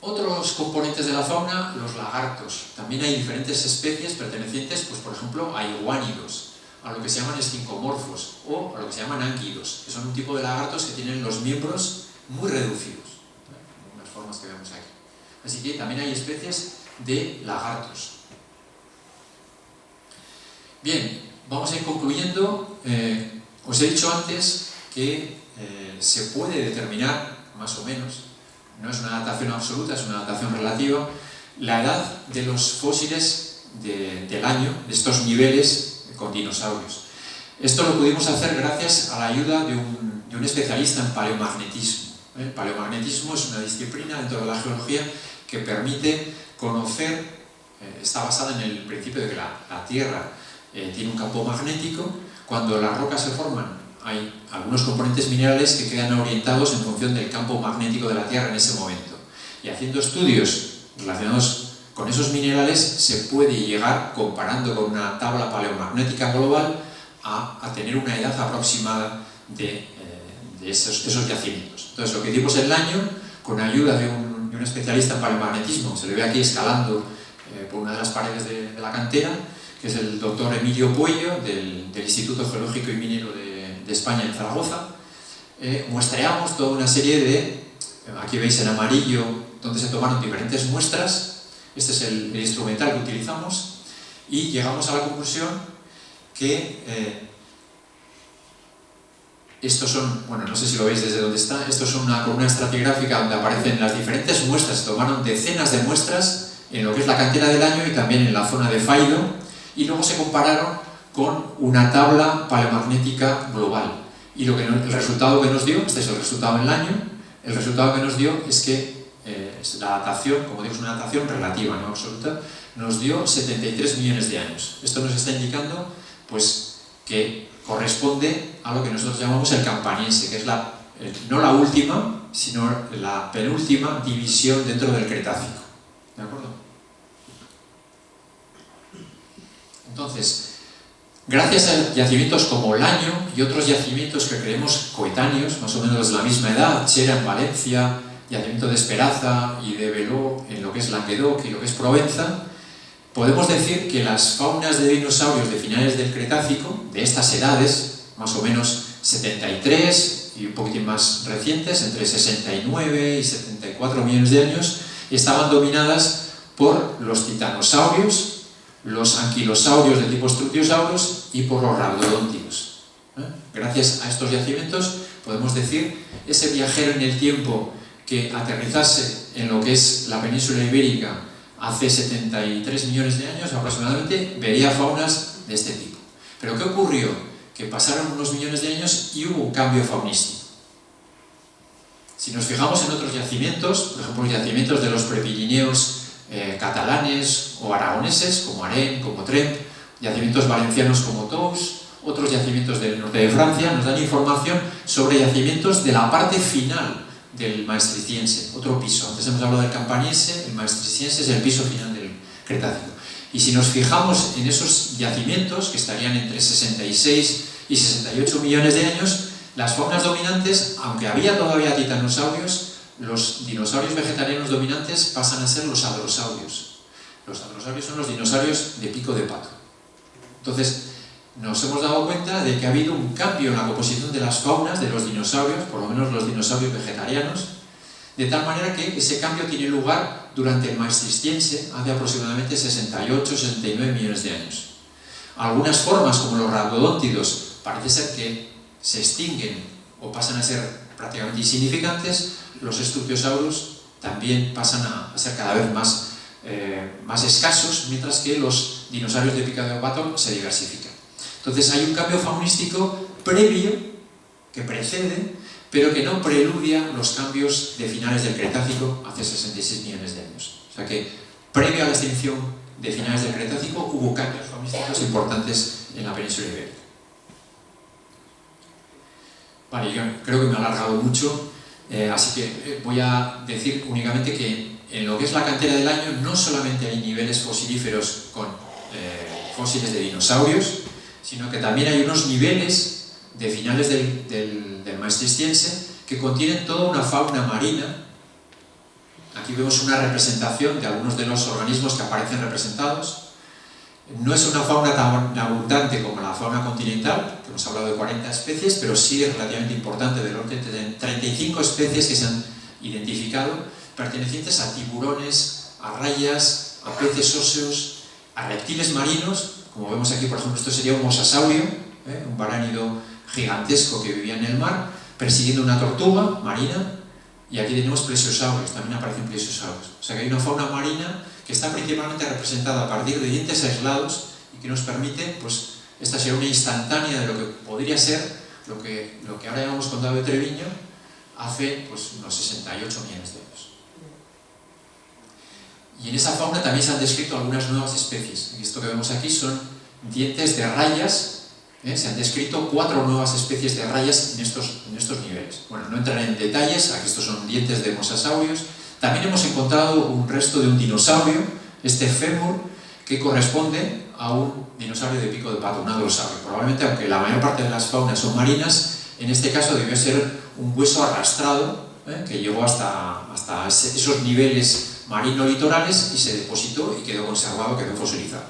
Otros componentes de la fauna, los lagartos. También hay diferentes especies pertenecientes, pues, por ejemplo, a iguánidos, a lo que se llaman esquincomorfos o a lo que se llaman ánguidos, que son un tipo de lagartos que tienen los miembros muy reducidos, unas formas que vemos aquí. Así que también hay especies de lagartos. Bien, vamos a ir concluyendo. Os he dicho antes que se puede determinar, más o menos, no es una datación absoluta, es una datación relativa, la edad de los fósiles del año, de estos niveles con dinosaurios. Esto lo pudimos hacer gracias a la ayuda de un especialista en paleomagnetismo. El paleomagnetismo es una disciplina dentro de la geología que permite conocer, está basada en el principio de que la Tierra tiene un campo magnético. Cuando las rocas se forman, hay algunos componentes minerales que quedan orientados en función del campo magnético de la Tierra en ese momento. Y haciendo estudios relacionados con esos minerales se puede llegar, comparando con una tabla paleomagnética global, a tener una edad aproximada de esos yacimientos. Entonces, lo que hicimos en el año, con ayuda de un especialista en paleomagnetismo, se le ve aquí escalando por una de las paredes de la cantera, que es el doctor Emilio Puello, del Instituto Geológico y Minero de España en Zaragoza. Muestreamos toda una serie de, aquí veis en amarillo, donde se tomaron diferentes muestras. Este es el instrumental que utilizamos y llegamos a la conclusión que estos son, bueno, no sé si lo veis desde donde está, estos son una columna estratigráfica donde aparecen las diferentes muestras. Se tomaron decenas de muestras en lo que es la cantera del año y también en la zona de Faido, y luego se compararon con una tabla paleomagnética global. Y el resultado que nos dio, este es el resultado en el año, el resultado que nos dio es que la datación, como digo, es una datación relativa, no absoluta, nos dio 73 millones de años. Esto nos está indicando, pues, que corresponde a lo que nosotros llamamos el Campaniense, que es no la última, sino la penúltima división dentro del Cretácico. ¿De acuerdo? Entonces, gracias a yacimientos como Laño y otros yacimientos que creemos coetáneos, más o menos de la misma edad, Chera en Valencia, yacimiento de Esperaza y de Beló en lo que es Languedoc y lo que es Provenza, podemos decir que las faunas de dinosaurios de finales del Cretácico, de estas edades, más o menos 73 y un poquitín más recientes, entre 69 y 74 millones de años, estaban dominadas por los titanosaurios, los anquilosaurios de tipo Struthiosaurus y por los rhabdodóntidos. Gracias a estos yacimientos podemos decir ese viajero en el tiempo que aterrizase en lo que es la península ibérica hace 73 millones de años aproximadamente, vería faunas de este tipo. Pero ¿qué ocurrió? Que pasaron unos millones de años y hubo un cambio faunístico. Si nos fijamos en otros yacimientos, por ejemplo los yacimientos de los prepirineos catalanes o aragoneses, como Arenys, como Tremp, yacimientos valencianos como Tous, otros yacimientos del norte de Francia, nos dan información sobre yacimientos de la parte final del Maastrichtiense, otro piso. Antes hemos hablado del Campaniense, el Maastrichtiense es el piso final del Cretácico. Y si nos fijamos en esos yacimientos, que estarían entre 66 y 68 millones de años, las faunas dominantes, aunque había todavía titanosaurios, los dinosaurios vegetarianos dominantes pasan a ser los hadrosaurios. Los hadrosaurios son los dinosaurios de pico de pato. Entonces, nos hemos dado cuenta de que ha habido un cambio en la composición de las faunas de los dinosaurios, por lo menos los dinosaurios vegetarianos, de tal manera que ese cambio tiene lugar durante el Maastrichtiense, hace aproximadamente 68-69 millones de años. Algunas formas, como los rhabdodóntidos, parece ser que se extinguen o pasan a ser prácticamente insignificantes. Los Struthiosaurus también pasan a ser cada vez más más escasos, mientras que los dinosaurios de pico de pato se diversifican. Entonces hay un cambio faunístico previo, que precede, pero que no preludia los cambios de finales del Cretácico hace 66 millones de años. O sea que, previo a la extinción de finales del Cretácico, hubo cambios faunísticos importantes en la península ibérica. Vale, yo creo que me he alargado mucho, así que voy a decir únicamente que en lo que es la cantera del año no solamente hay niveles fosilíferos con fósiles de dinosaurios, sino que también hay unos niveles de finales del Maastrichtiense que contienen toda una fauna marina. Aquí vemos una representación de algunos de los organismos que aparecen representados. No es una fauna tan abundante como la fauna continental, que hemos hablado de 40 especies, pero sí es relativamente importante, del orden de 35 especies que se han identificado, pertenecientes a tiburones, a rayas, a peces óseos, a reptiles marinos, como vemos aquí, por ejemplo, esto sería un mosasaurio, un baránido gigantesco que vivía en el mar, persiguiendo una tortuga marina, y aquí tenemos plesiosaurios, también aparecen plesiosaurios. O sea que hay una fauna marina que está principalmente representada a partir de dientes aislados y que nos permite, pues, esta sería una instantánea de lo que podría ser lo que ahora llamamos Condado de Treviño hace, pues, unos 68 millones de años. Y en esa fauna también se han descrito algunas nuevas especies. Esto que vemos aquí son dientes de rayas. Se han descrito 4 nuevas especies de rayas en estos niveles. Bueno, no entraré en detalles, aquí estos son dientes de mosasaurios. También hemos encontrado un resto de un dinosaurio, este fémur, que corresponde a un dinosaurio de pico de pato, un hadrosaurio. Probablemente, aunque la mayor parte de las faunas son marinas, en este caso debió ser un hueso arrastrado, que llegó hasta esos niveles marino-litorales y se depositó y quedó conservado, quedó fosilizado.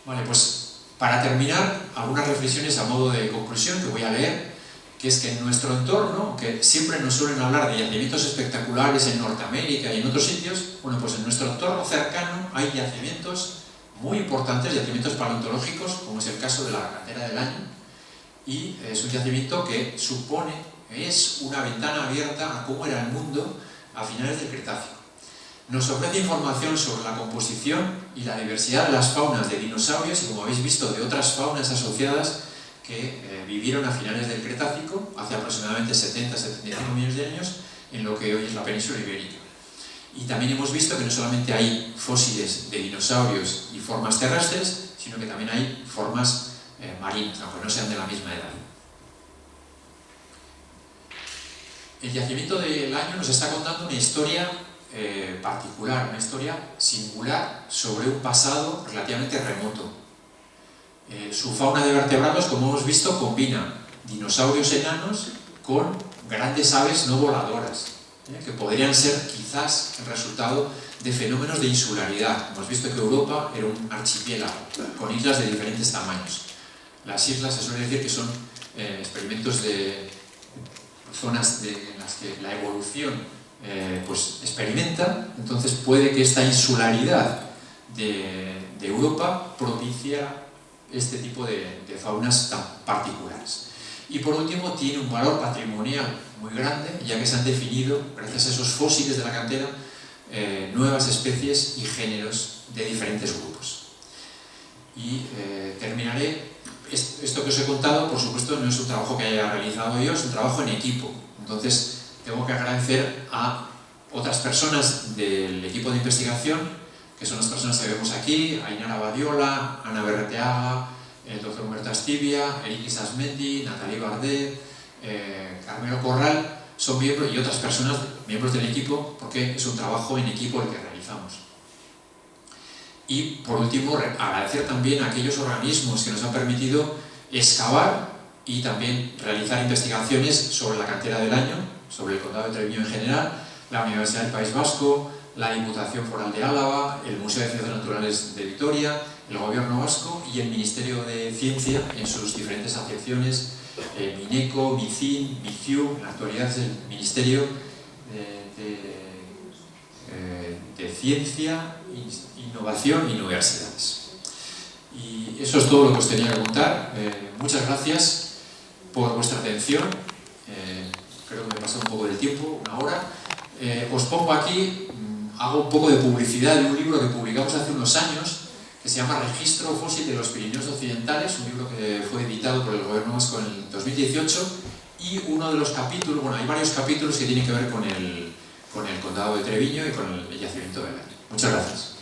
Vale, pues para terminar, algunas reflexiones a modo de conclusión que voy a leer, que es que en nuestro entorno, que siempre nos suelen hablar de yacimientos espectaculares en Norteamérica y en otros sitios, bueno, pues en nuestro entorno cercano hay yacimientos muy importantes, yacimientos paleontológicos, como es el caso de la cantera del Año, y es un yacimiento que es una ventana abierta a cómo era el mundo a finales del Cretácico. Nos ofrece información sobre la composición y la diversidad de las faunas de dinosaurios y, como habéis visto, de otras faunas asociadas que vivieron a finales del Cretácico, hace aproximadamente 70-75 millones de años, en lo que hoy es la península ibérica. Y también hemos visto que no solamente hay fósiles de dinosaurios y formas terrestres, sino que también hay formas marinas, aunque no sean de la misma edad. El yacimiento del Año nos está contando una historia particular, una historia singular sobre un pasado relativamente remoto. Su fauna de vertebrados, como hemos visto, combina dinosaurios enanos con grandes aves no voladoras, que podrían ser quizás el resultado de fenómenos de insularidad. Hemos visto que Europa era un archipiélago con islas de diferentes tamaños. Las islas se suele decir que son experimentos de zonas en las que la evolución pues experimenta, entonces puede que esta insularidad de Europa propicia este tipo de faunas tan particulares. Y por último, tiene un valor patrimonial muy grande, ya que se han definido, gracias a esos fósiles de la cantera, nuevas especies y géneros de diferentes grupos. Y terminaré. Esto que os he contado, por supuesto, no es un trabajo que haya realizado yo, es un trabajo en equipo. Entonces, tengo que agradecer a otras personas del equipo de investigación, que son las personas que vemos aquí: Ainara Badiola, Ana Berreteaga, el doctor Humberto Astivia, Eric Isasmendi, Nathalie Bardet, Carmelo Corral, son miembros, y otras personas, miembros del equipo, porque es un trabajo en equipo el que realizamos. Y por último, agradecer también a aquellos organismos que nos han permitido excavar y también realizar investigaciones sobre la cantera del Año, sobre el Condado de Treviño en general, la Universidad del País Vasco, la Diputación Foral de Álava, el Museo de Ciencias Naturales de Vitoria, el Gobierno Vasco y el Ministerio de Ciencia en sus diferentes acepciones, Mineco, Micin, Miciu. En la actualidad es el Ministerio de Ciencia, Innovación y Universidades. Y eso es todo lo que os tenía que contar. Muchas gracias por vuestra atención. Creo que me he pasado un poco del tiempo, una hora. Os pongo aquí hago un poco de publicidad de un libro que publicamos hace unos años, que se llama Registro Fósil de los Pirineos Occidentales, un libro que fue editado por el Gobierno vasco en el 2018, y uno de los capítulos, bueno, hay varios capítulos que tienen que ver con el condado de Treviño y con el yacimiento de Belén. Muchas gracias.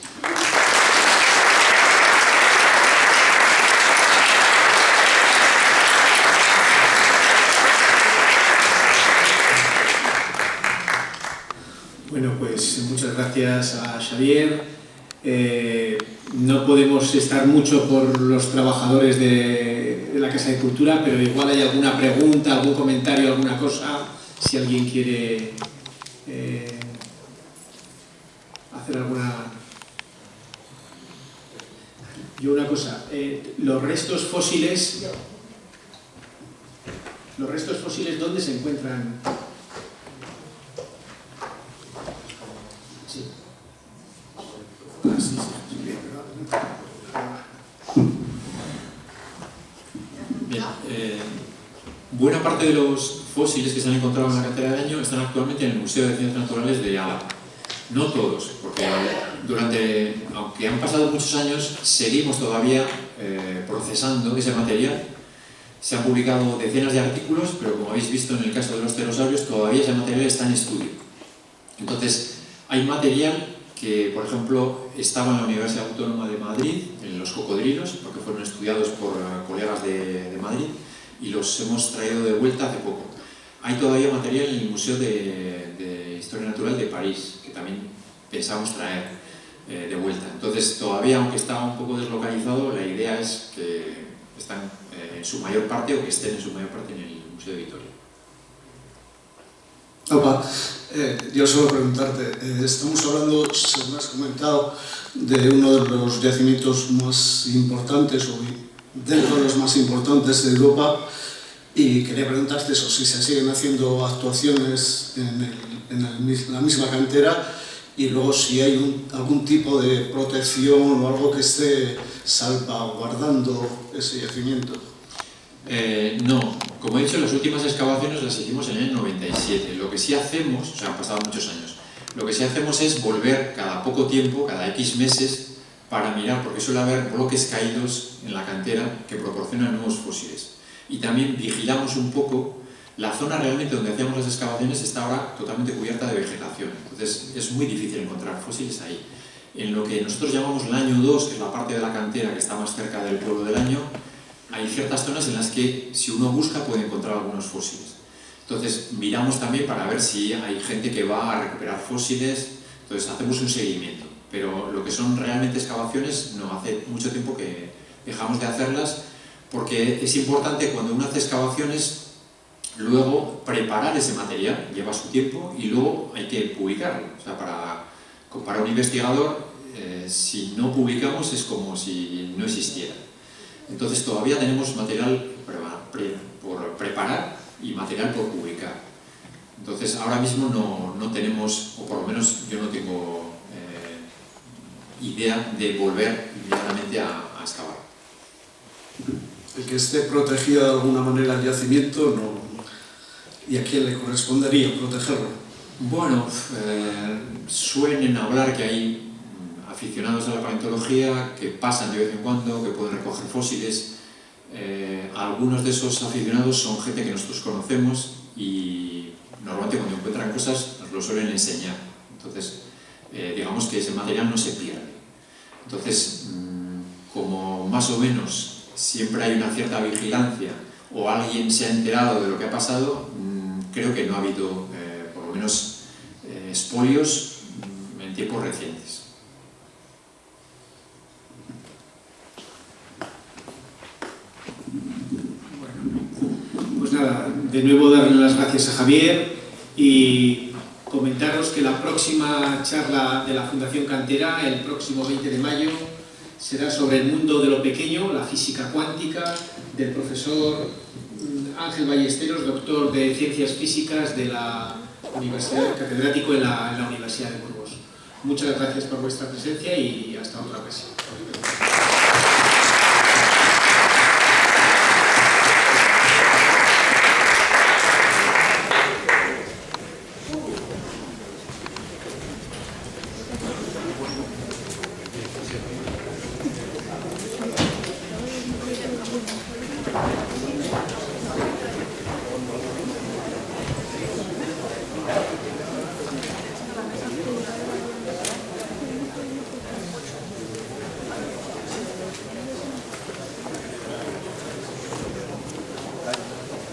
Bueno, pues muchas gracias a Xavier. No podemos estar mucho por los trabajadores de la Casa de Cultura, pero igual hay alguna pregunta, algún comentario, alguna cosa, si alguien quiere hacer alguna... Yo una cosa, los restos fósiles, ¿dónde se encuentran? Sí. Sí. Bien, buena parte de los fósiles que se han encontrado en la cantera de Año están actualmente en el Museo de Ciencias Naturales de Álava. No todos, porque aunque han pasado muchos años, seguimos todavía procesando ese material. Se han publicado decenas de artículos, pero como habéis visto en el caso de los pterosaurios, todavía ese material está en estudio. Entonces, hay material que, por ejemplo, estaba en la Universidad Autónoma de Madrid, en los cocodrilos, porque fueron estudiados por colegas de Madrid, y los hemos traído de vuelta hace poco. Hay todavía material en el Museo de Historia Natural de París, que también pensamos traer de vuelta. Entonces, todavía, aunque está un poco deslocalizado, la idea es que están en su mayor parte, o que estén en su mayor parte en el Museo de Vitoria. Opa, yo solo preguntarte, estamos hablando, según has comentado, de uno de los yacimientos más importantes, o dentro de los más importantes de Europa, y quería preguntarte eso, si se siguen haciendo actuaciones en la misma cantera, y luego si hay algún tipo de protección o algo que esté salvaguardando ese yacimiento. No, como he dicho, las últimas excavaciones las hicimos en el 97. Lo que sí hacemos, o sea, han pasado muchos años, lo que sí hacemos es volver cada poco tiempo, cada X meses, para mirar, porque suele haber bloques caídos en la cantera que proporcionan nuevos fósiles. Y también vigilamos un poco, la zona realmente donde hacíamos las excavaciones está ahora totalmente cubierta de vegetación, entonces es muy difícil encontrar fósiles ahí. En lo que nosotros llamamos el año 2, que es la parte de la cantera que está más cerca del pueblo del Año, hay ciertas zonas en las que, si uno busca, puede encontrar algunos fósiles. Entonces, miramos también para ver si hay gente que va a recuperar fósiles, entonces hacemos un seguimiento. Pero lo que son realmente excavaciones, no, hace mucho tiempo que dejamos de hacerlas, porque es importante cuando uno hace excavaciones, luego preparar ese material, lleva su tiempo, y luego hay que publicarlo. O sea, para un investigador, si no publicamos es como si no existiera. Entonces todavía tenemos material por preparar y material por publicar. Entonces ahora mismo no tenemos, o por lo menos yo no tengo idea de volver inmediatamente a excavar. El que esté protegido de alguna manera el yacimiento, no. ¿Y a quién le correspondería protegerlo? Bueno, suelen hablar que hay aficionados a la paleontología que pasan de vez en cuando, que pueden recoger fósiles. Algunos de esos aficionados son gente que nosotros conocemos y normalmente cuando encuentran cosas nos lo suelen enseñar. Entonces, digamos que ese material no se pierde. Entonces, como más o menos siempre hay una cierta vigilancia o alguien se ha enterado de lo que ha pasado, creo que no ha habido, por lo menos, expolios en tiempos recientes. Pues nada, de nuevo darle las gracias a Javier y comentaros que la próxima charla de la Fundación Cantera, el próximo 20 de mayo, será sobre el mundo de lo pequeño, la física cuántica, del profesor Ángel Ballesteros, doctor de Ciencias Físicas de la Universidad, catedrático en la Universidad de Burgos. Muchas gracias por vuestra presencia y hasta otra ocasión.